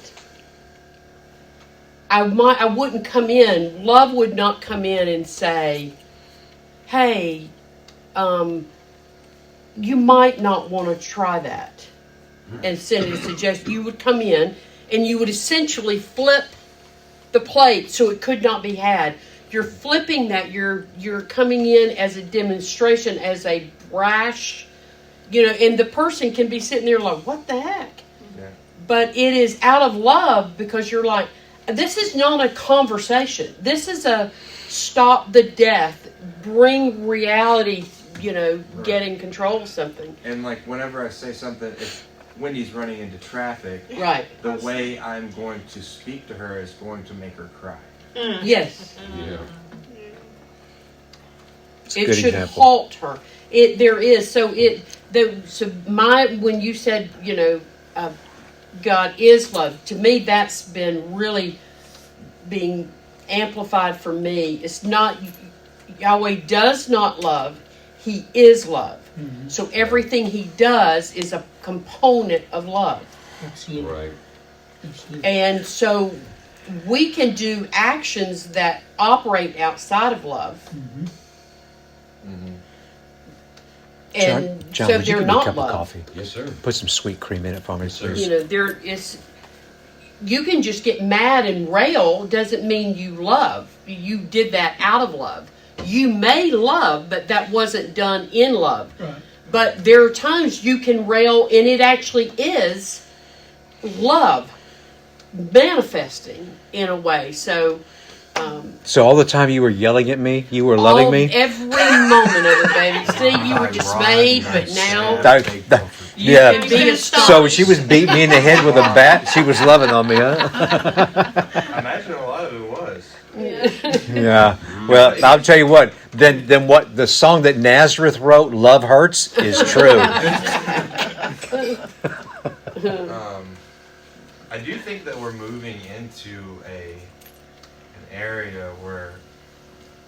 I wouldn't come in. Love would not come in and say, "Hey, you might not want to try that," and send a suggestion. You would come in and you would essentially flip the plate so it could not be had. You're flipping that. You're coming in as a demonstration, as a brash, and the person can be sitting there like, "What the heck?" Yeah. But it is out of love, because you're like, this is not a conversation. This is a stop the death, bring reality, getting control of something. And like whenever I say something, if Wendy's running into traffic, Right. the way I'm going to speak to her is going to make her cry. Yes. Yeah. a It good should example. halt her. There is when you said God is love, to me that's been really being amplified for me. It's not Yahweh does not love, He is love. So everything He does is a component of love. Absolutely. Right. Absolutely. And so we can do actions that operate outside of love. And John, so would you they're give me a not cup love. of coffee? Yes, sir. Put some sweet cream in it for me, Yes, sir. please. You can just get mad and rail, doesn't mean you love. You did that out of love. You may love, but that wasn't done in love. Right. But there are times you can rail, and it actually is love manifesting in a way. So, So all the time you were yelling at me, you were loving me? every moment of it, baby. See, you were dismayed, but now you Yeah. can be astonished. So when she was beating me in the head with a bat, she was loving on me, huh? I imagine a lot of it was. Yeah. Well, I'll tell you what. Then what the song that Nazareth wrote, "Love Hurts," is true. I do think that we're moving into an area where,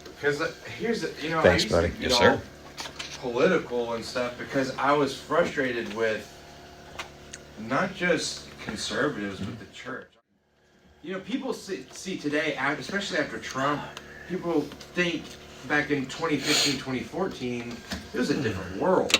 because here's the, Thanks, I used buddy. to get Yes, all sir. political and stuff because I was frustrated with not just conservatives but the church. People see today, especially after Trump, people think back in 2015, 2014, it was a different world.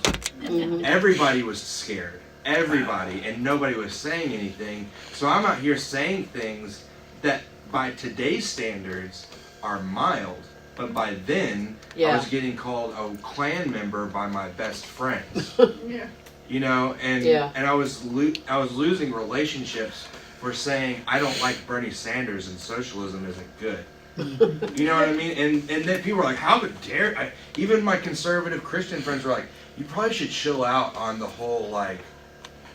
Everybody was scared. Everybody. And nobody was saying anything. So I'm out here saying things that by today's standards are mild. But by then, I was getting called a Klan member by my best friends. Yeah. And I was losing relationships for saying I don't like Bernie Sanders and socialism isn't good. You know what I mean? And then people were like, how dare even my conservative Christian friends were like, you probably should chill out on the whole like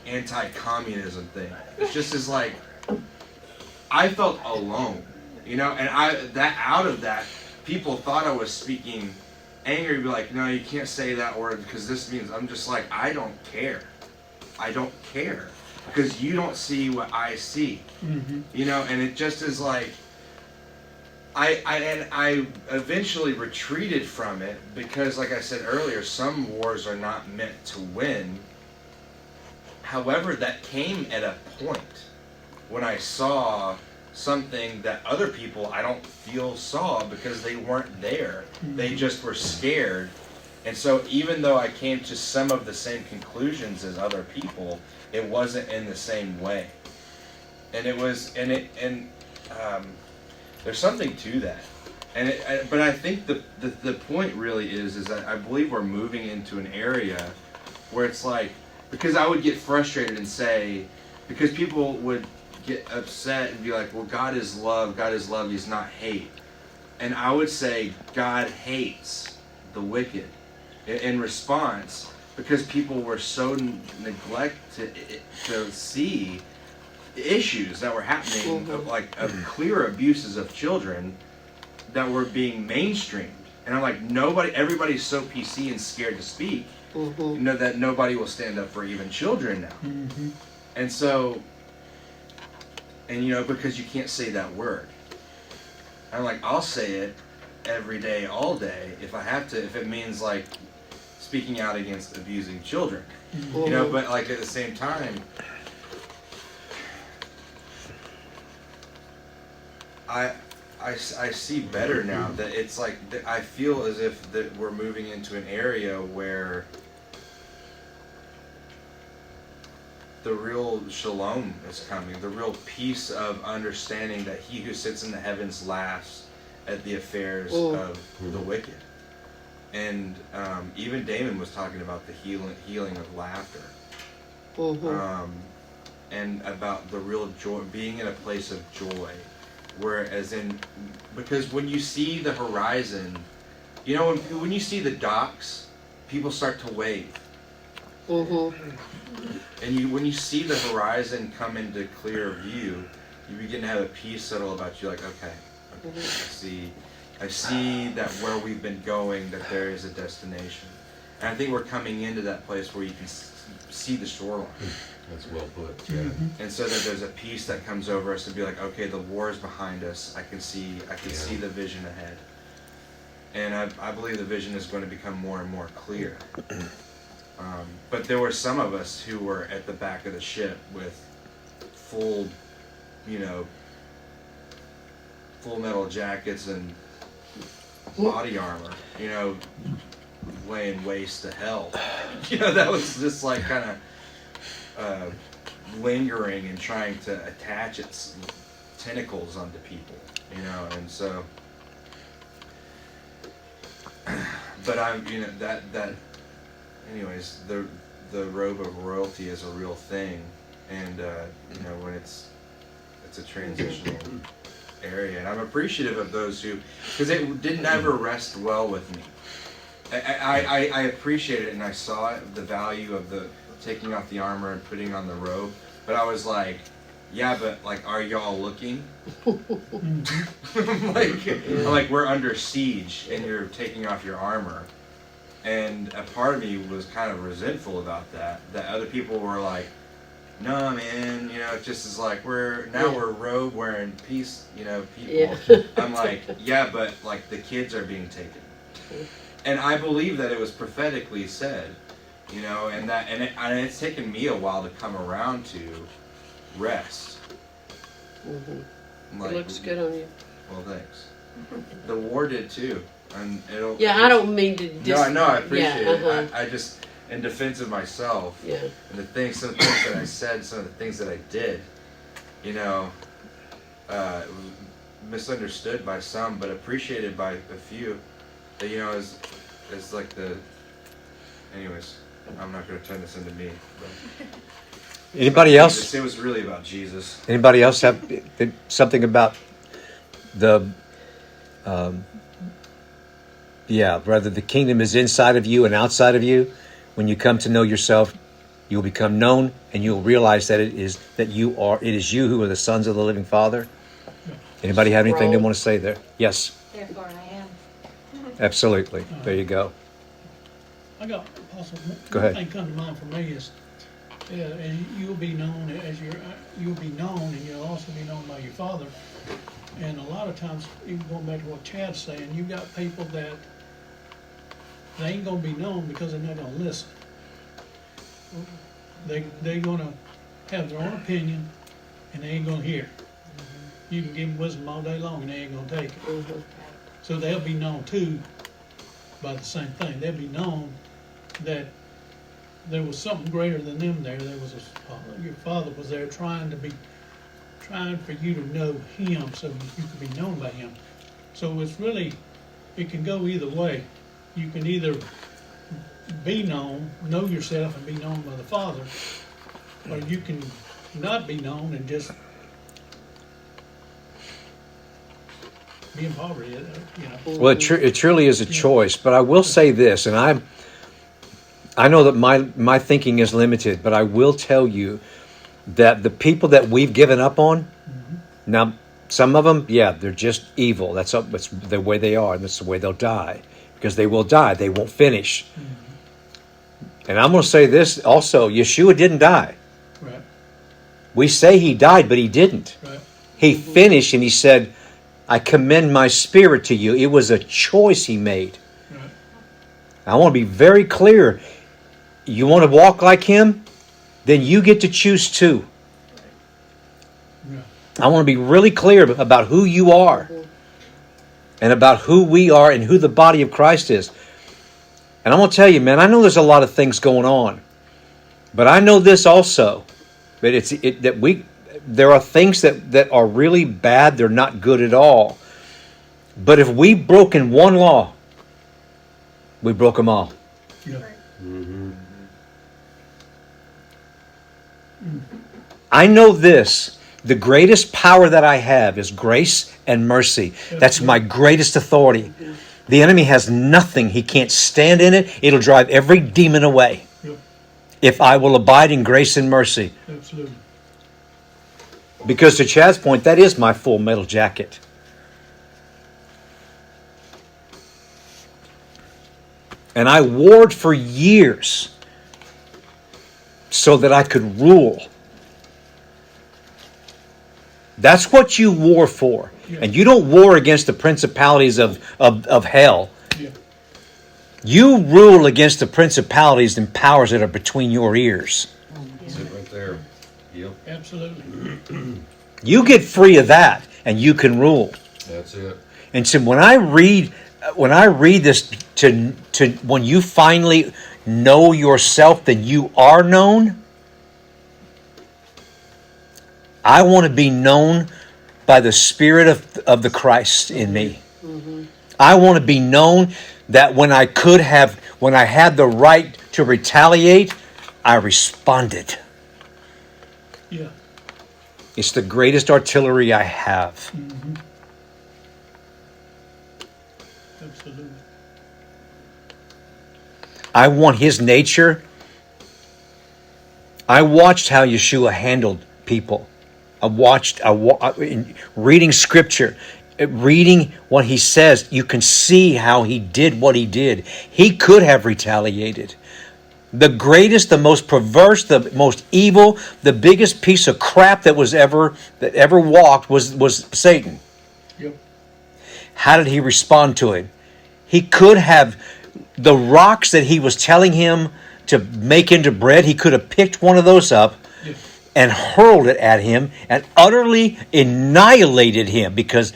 anti-communism thing. It's just as like I felt alone, and out of that people thought I was speaking angry, be like, no, you can't say that word because this means, I'm just like, I don't care. I don't care because you don't see what I see, and it just is like, I eventually retreated from it because, like I said earlier, some wars are not meant to win. However, that came at a point when I saw something that other people I don't feel saw because they weren't there. They just were scared. And so even though I came to some of the same conclusions as other people, it wasn't in the same way. And there's something to that. But I think the point really is that I believe we're moving into an area where it's like, because I would get frustrated and say, because people would get upset and be like, well, God is love, he's not hate. And I would say God hates the wicked in response, because people were so neglected to see issues that were happening, of clear abuses of children that were being mainstreamed. And I'm like, everybody's so PC and scared to speak, that nobody will stand up for even children now. And so, because you can't say that word. I'm like, I'll say it every day, all day, if I have to, if it means like speaking out against abusing children. But like at the same time, I see better now that it's like, I feel as if that we're moving into an area where the real shalom is coming, the real peace of understanding that he who sits in the heavens laughs at the affairs of the wicked. And even Damon was talking about the healing of laughter. And about the real joy, being in a place of joy. Because when you see the horizon, when you see the docks, people start to wave. And when you see the horizon come into clear view, you begin to have a peace settle about you, like, okay, I see that where we've been going, that there is a destination. And I think we're coming into that place where you can see the shoreline. That's well put. Yeah. And so that there's a peace that comes over us to be like, okay, the war is behind us. I can see the vision ahead. And I believe the vision is going to become more and more clear. But there were some of us who were at the back of the ship with full metal jackets and body armor, laying waste to hell. That was just like kind of lingering and trying to attach its tentacles onto people, and so. But anyways, the robe of royalty is a real thing, and when it's a transitional area, and I'm appreciative of those who, because it didn't ever rest well with me. I appreciated it, and I saw it, the value of the taking off the armor and putting on the robe, but I was like, yeah, but like, are y'all looking? like we're under siege, and you're taking off your armor. And a part of me was kind of resentful about that other people were like, no, man, it just is like, we're robe wearing peace, people. Yeah. I'm like, yeah, but like the kids are being taken. And I believe that it was prophetically said, and it's taken me a while to come around to rest. Like, it looks good on you. Well, thanks. The war did too. And I don't mean to. I appreciate it. I just, in defense of myself, and some of the things that I said, some of the things that I did, misunderstood by some, but appreciated by a few. That as like the. Anyways, I'm not going to turn this into me. But anybody else? It was really about Jesus. Anybody else have something about the? Whether the kingdom is inside of you and outside of you. When you come to know yourself, you'll become known, and you'll realize that it is you who are the sons of the living Father. Anybody have anything they want to say there? Yes. Therefore I am. Absolutely. There you go. I got also Go one ahead. thing come to mind for me is, and you'll be known you'll be known, and you'll also be known by your Father. And a lot of times, even going back to what Chad's saying, you got people that they ain't gonna be known because they're not gonna listen. They're gonna have their own opinion, and they ain't gonna hear. You can give them wisdom all day long, and they ain't gonna take it. So they'll be known too by the same thing. They'll be known that there was something greater than them there. Your Father was there trying for you to know Him, so you could be known by Him. So it's really, it can go either way. You can either be known, know yourself and be known by the Father, or you can not be known and just be in poverty, you know. Well, it truly is a choice. But I will say this, and I know that my thinking is limited, but I will tell you that the people that we've given up on, now some of them, yeah, they're just evil. That's the way they are, and that's the way they'll die, because they will die. They won't finish. And I'm going to say this also: Yeshua didn't die. Right, We say he died, but he didn't. right. He finished, and he said, "I commend my spirit to you." It was a choice he made. Right. I want to be very clear. You want to walk like him? Then you get to choose too. Yeah. I want to be really clear about who you are and about who we are and who the body of Christ is. And I'm going to tell you, man, I know there's a lot of things going on, but I know this also, that there are things that are really bad. They're not good at all. But if we've broken one law, we broke them all. Yeah. I know this. The greatest power that I have is grace and mercy. That's my greatest authority. The enemy has nothing. He can't stand in it. It'll drive every demon away. Yep. If I will abide in grace and mercy. Absolutely. Because to Chad's point, that is my full metal jacket. And I warred for years so that I could rule. That's what you war for. Yeah. And you don't war against the principalities of hell. Yeah. You rule against the principalities and powers that are between your ears. That's it right there. Yep. Absolutely. You get free of that and you can rule. That's it. And so when I read this to when you finally know yourself that you are known, I want to be known by the Spirit of the Christ in me. I want to be known that when I had the right to retaliate, I responded. Yeah. It's the greatest artillery I have. Absolutely. I want his nature. I watched how Yeshua handled people. Reading scripture, reading what he says, you can see how he did what he did. He could have retaliated. The greatest, the most perverse, the most evil, the biggest piece of crap that ever walked was Satan. Yep. How did he respond to it? He could have, the rocks that he was telling him to make into bread, he could have picked one of those up and hurled it at him and utterly annihilated him, because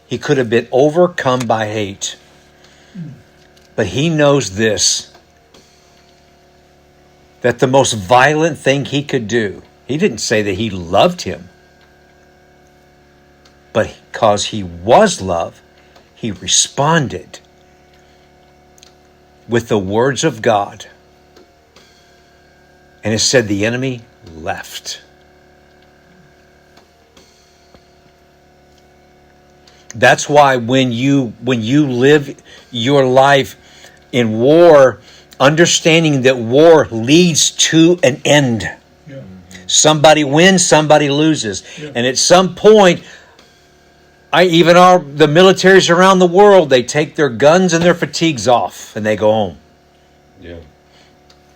he could have been overcome by hate. But he knows this, that the most violent thing he could do, he didn't say that he loved him, but because he was love, he responded with the words of God. And it said the enemy left. That's why when you live your life in war, understanding that war leads to an end. Yeah. Somebody wins, somebody loses. Yeah. And at some point, the militaries around the world, they take their guns and their fatigues off and they go home. Yeah.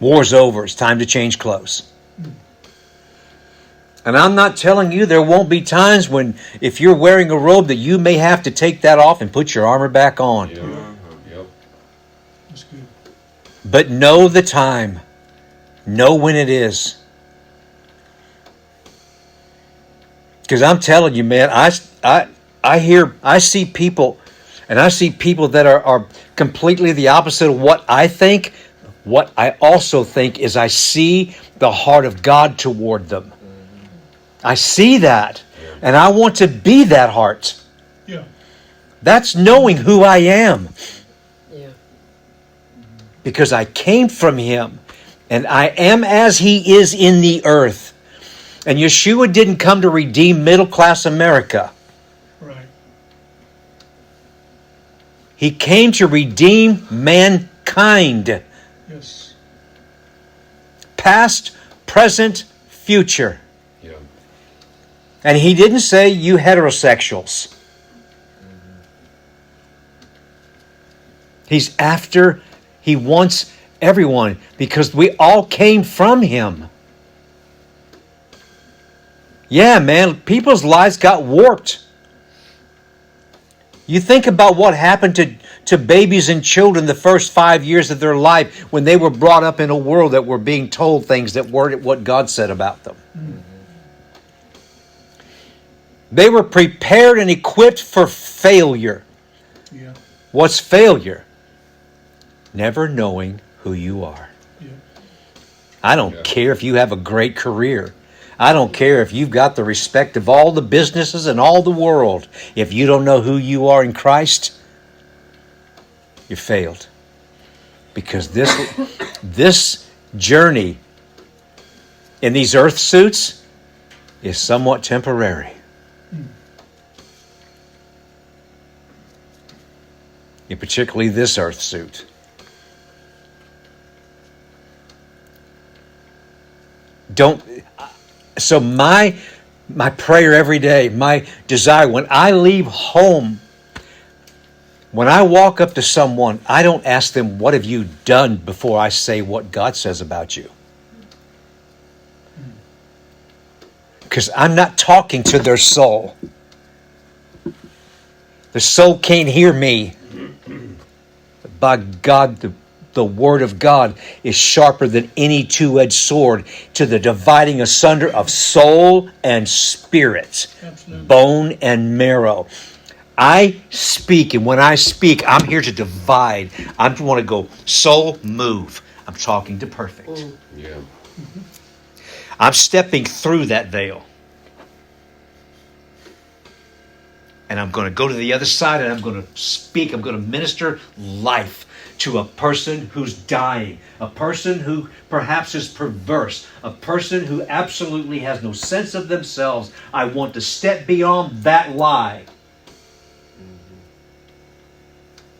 War's over. It's time to change clothes. And I'm not telling you there won't be times when, if you're wearing a robe, that you may have to take that off and put your armor back on. Yeah. Yep. That's good. But know the time. Know when it is. Because I'm telling you, man, I see people, and I see people that are completely the opposite of what I think. What I also think is I see the heart of God toward them. I see that. And I want to be that heart. Yeah. That's knowing who I am. Yeah. Because I came from Him, and I am as He is in the earth. And Yeshua didn't come to redeem middle-class America. Right. He came to redeem mankind. Yes. Past, present, future. Yeah. And He didn't say you heterosexuals. He's after, He wants everyone because we all came from Him. Yeah, man, people's lives got warped. You think about what happened to babies and children the first 5 years of their life when they were brought up in a world that were being told things that weren't what God said about them. They were prepared and equipped for failure. Yeah. What's failure? Never knowing who you are. Yeah. I don't care if you have a great career. I don't care if you've got the respect of all the businesses in all the world. If you don't know who you are in Christ, you failed. Because this journey in these earth suits is somewhat temporary. And particularly this earth suit. So my prayer every day, my desire, when I leave home, when I walk up to someone, I don't ask them, what have you done, before I say what God says about you. Because I'm not talking to their soul. The soul can't hear me. By God, the Word of God is sharper than any two-edged sword to the dividing asunder of soul and spirit, Absolutely. bone and marrow. I speak, and when I speak, I'm here to divide. I want to go, soul, move. I'm talking to perfect. Yeah. I'm stepping through that veil. And I'm going to go to the other side, and I'm going to speak. I'm going to minister life to a person who's dying, a person who perhaps is perverse, a person who absolutely has no sense of themselves. I want to step beyond that lie.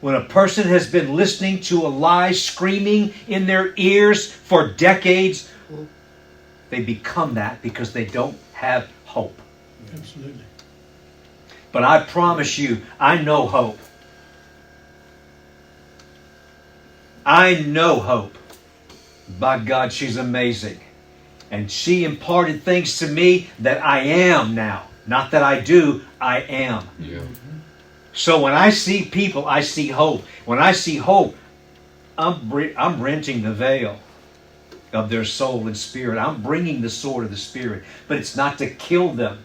When a person has been listening to a lie screaming in their ears for decades, they become that because they don't have hope. Absolutely. But I promise you, I know hope. I know hope. By God, she's amazing. And she imparted things to me that I am now. Not that I do, I am. Yeah. So when I see people, I see hope. When I see hope, I'm renting the veil of their soul and spirit. I'm bringing the sword of the Spirit. But it's not to kill them.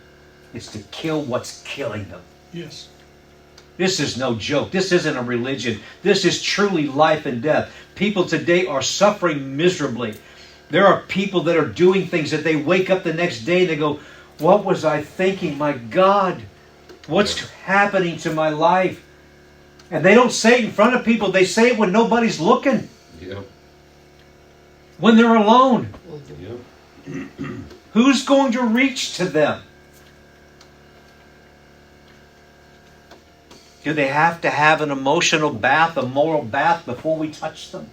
It's to kill what's killing them. Yes. This is no joke. This isn't a religion. This is truly life and death. People today are suffering miserably. There are people that are doing things that they wake up the next day and they go, what was I thinking? My God, what's happening to my life? And they don't say it in front of people. They say it when nobody's looking. Yep. When they're alone. Yep. Who's going to reach to them? Do they have to have an emotional bath, a moral bath before we touch them?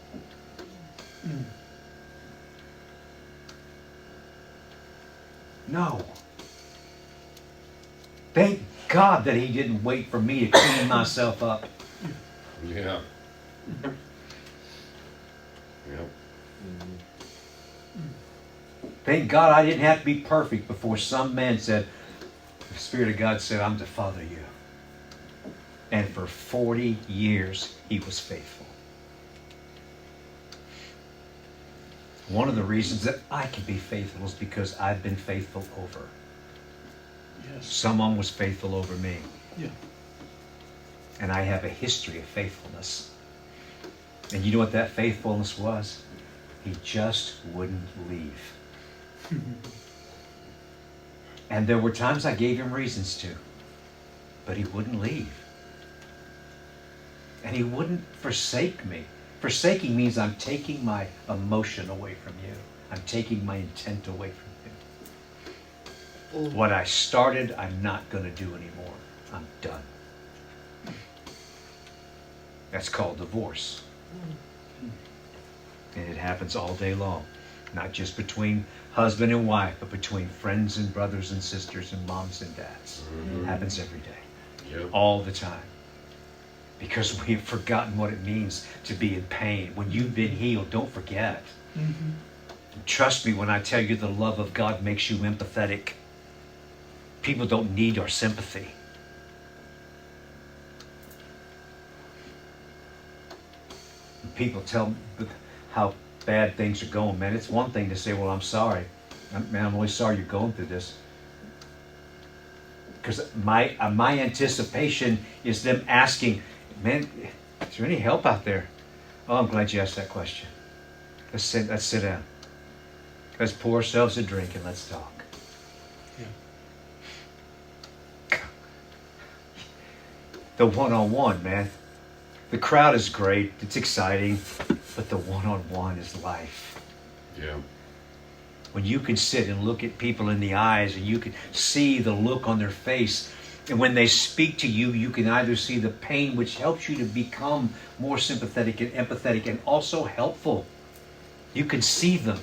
No. Thank God that He didn't wait for me to clean myself up. Yeah. Yep. Thank God I didn't have to be perfect before some man said, the Spirit of God said, I'm to father you. And for 40 years, He was faithful. One of the reasons that I can be faithful is because I've been faithful over. Yes. Someone was faithful over me. Yeah. And I have a history of faithfulness. And you know what that faithfulness was? He just wouldn't leave. And there were times I gave Him reasons to. But He wouldn't leave. And he wouldn't forsake me. Forsaking means I'm taking my emotion away from you. I'm taking my intent away from you. What I started, I'm not going to do anymore. I'm done. That's called divorce. And it happens all day long. Not just between husband and wife, but between friends and brothers and sisters and moms and dads. It happens every day. Yep. All the time. Because we've forgotten what it means to be in pain. When you've been healed, don't forget. Trust me when I tell you the love of God makes you empathetic. People don't need our sympathy. People tell me how bad things are going, man. It's one thing to say, well, I'm sorry. Man, I'm really sorry you're going through this. Because my anticipation is them asking, man, is there any help out there? Oh, I'm glad you asked that question. Let's sit down. Let's pour ourselves a drink and let's talk. The one-on-one, man. The crowd is great. It's exciting. But the one-on-one is life. Yeah. When you can sit and look at people in the eyes and you can see the look on their face. And when they speak to you, you can either see the pain, which helps you to become more sympathetic and empathetic and also helpful. You can see them.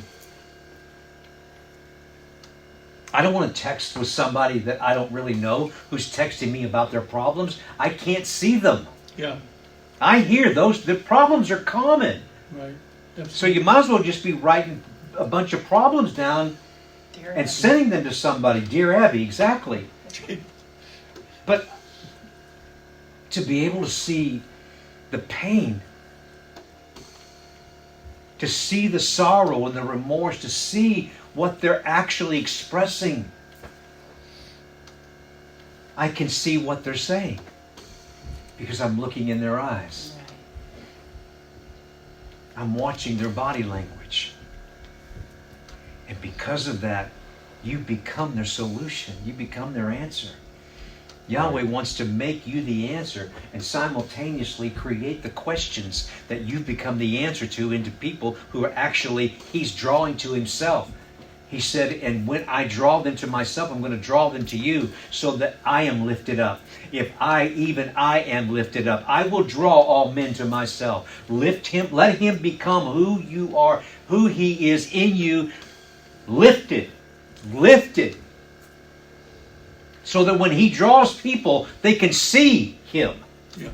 I don't want to text with somebody that I don't really know who's texting me about their problems. I can't see them. Yeah, I hear those. The problems are common. right. So you might as well just be writing a bunch of problems down and sending them to somebody. Dear Abby, exactly. But to be able to see the pain, to see the sorrow and the remorse, to see what they're actually expressing, I can see what they're saying because I'm looking in their eyes. I'm watching their body language. And because of that, you become their solution. You become their answer. Yahweh wants to make you the answer and simultaneously create the questions that you become the answer to into people who are actually, He's drawing to Himself. He said, and when I draw them to myself, I'm going to draw them to you so that I am lifted up. If I am lifted up, I will draw all men to myself. Lift him, let him become who you are, who he is in you, lifted. So that when he draws people, they can see him. Yeah.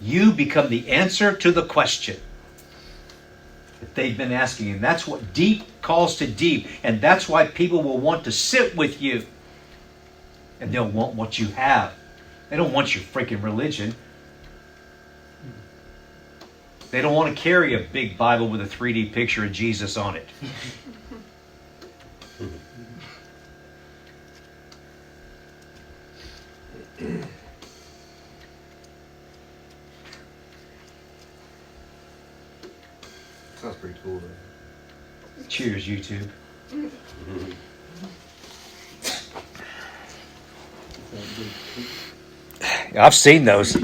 You become the answer to the question that they've been asking. And that's what deep calls to deep. And that's why people will want to sit with you. And they'll want what you have. They don't want your freaking religion. They don't want to carry a big Bible with a 3D picture of Jesus on it. Sounds pretty cool, though. Cheers, YouTube. I've seen those.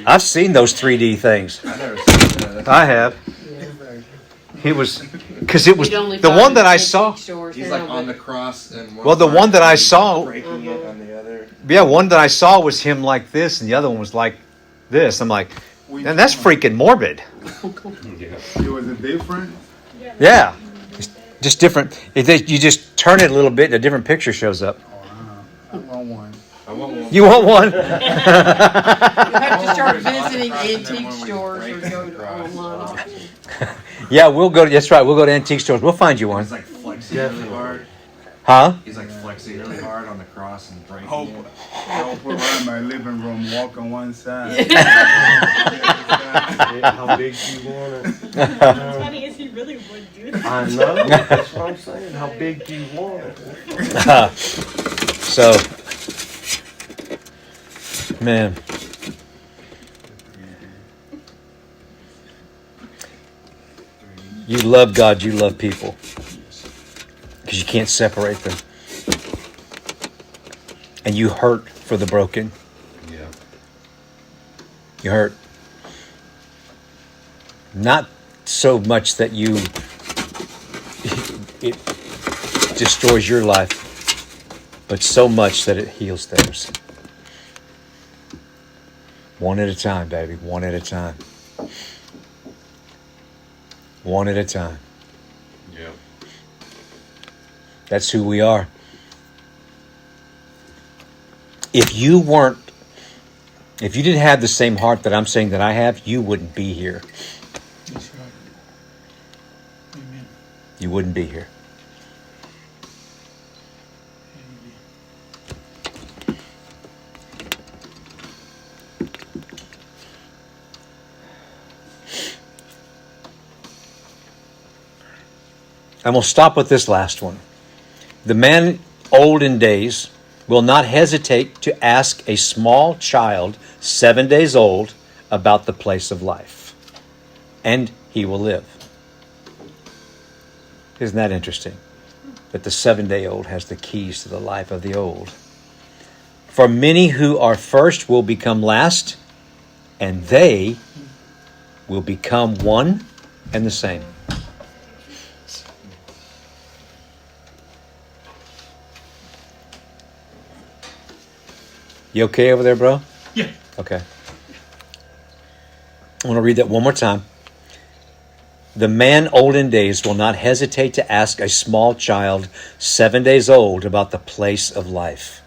I've seen those 3D things. I've never seen that. I have. It was because it was You'd only the find one that I antique saw. stores He's now, like on but- the cross and Well, the one that I saw, breaking it on the other. yeah, one that I saw was him like this, and the other one was like this. I'm like, man, that's freaking morbid. Yeah. It was a different. Yeah, just different. You just turn it a little bit, and a different picture shows up. I want one. I want one. You want one? You have to start Cross visiting and then antique when we stores or break go the to cross. online auction. Yeah, we'll go. That's right. We'll go to antique stores. We'll find you one. He's like flexing really hard. Huh? He's like flexing really hard on the cross and breaking Hope it. I'll put around my living room, walk on one side. How big do you want it? What's funny is he really would do that. I know. That's what I'm saying. How big do you want it? So, man, you love God, you love people, because you can't separate them, and you hurt for the broken. Yeah. You hurt. Not so much that it destroys your life, but so much that it heals theirs. One at a time, baby. One at a time. One at a time. Yeah. That's who we are. If you didn't have the same heart that I'm saying that I have, you wouldn't be here. That's right. Amen. You wouldn't be here. Amen. I'm going to stop with this last one. The man old in days will not hesitate to ask a small child 7 days old about the place of life, and he will live. Isn't that interesting? That the 7-day-old has the keys to the life of the old. For many who are first will become last, and they will become one and the same. You okay over there, bro? Yeah. Okay. I want to read that one more time. The man old in days will not hesitate to ask a small child 7 days old about the place of life.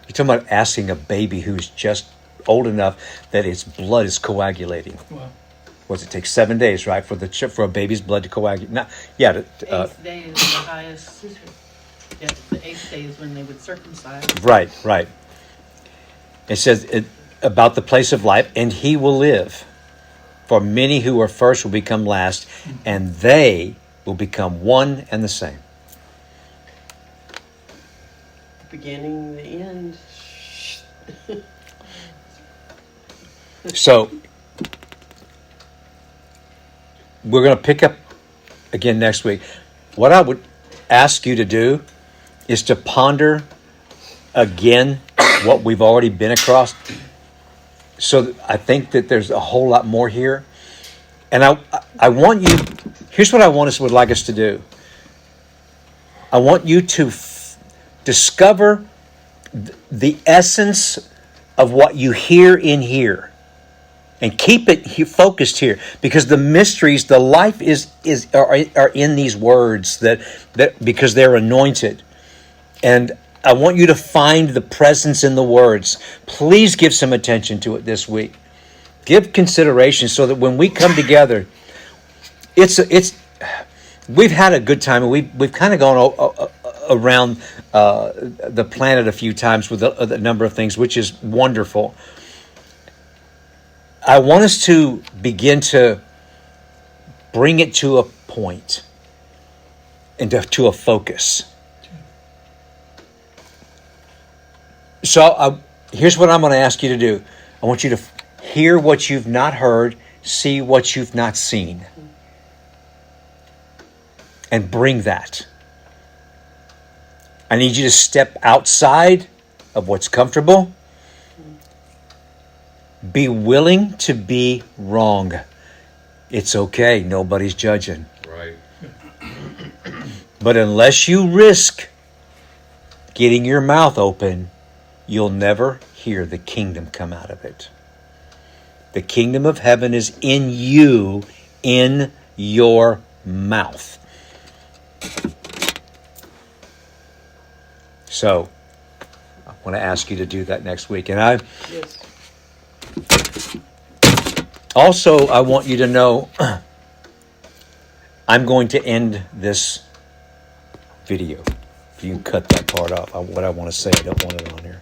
You're talking about asking a baby who's just old enough that its blood is coagulating. Wow. What's it take? 7 days, right, for a baby's blood to coagulate? Eighth day is the highest. Yeah, the 8th day is when they would circumcise. Right. It says about the place of life, and he will live. For many who are first will become last, and they will become one and the same. Beginning, the end. So, we're going to pick up again next week. What I would ask you to do is to ponder again what we've already been across. So I think that there's a whole lot more here. And I want you, here's what I would like us to do. I want you to discover the essence of what you hear in here. And keep it focused here, because the mysteries, the life are in these words that because they're anointed. And I want you to find the presence in the words. Please give some attention to it this week. Give consideration so that when we come together, we've had a good time, and we've kind of gone around the planet a few times with a number of things, which is wonderful. I want us to begin to bring it to a point and to a focus. So here's what I'm going to ask you to do. I want you to hear what you've not heard, see what you've not seen, and bring that. I need you to step outside of what's comfortable. Be willing to be wrong. It's okay. Nobody's judging. Right. But unless you risk getting your mouth open, you'll never hear the kingdom come out of it. The kingdom of heaven is in you, in your mouth. So, I want to ask you to do that next week. And also, I want you to know, I'm going to end this video. If you can cut that part off, what I want to say, I don't want it on here.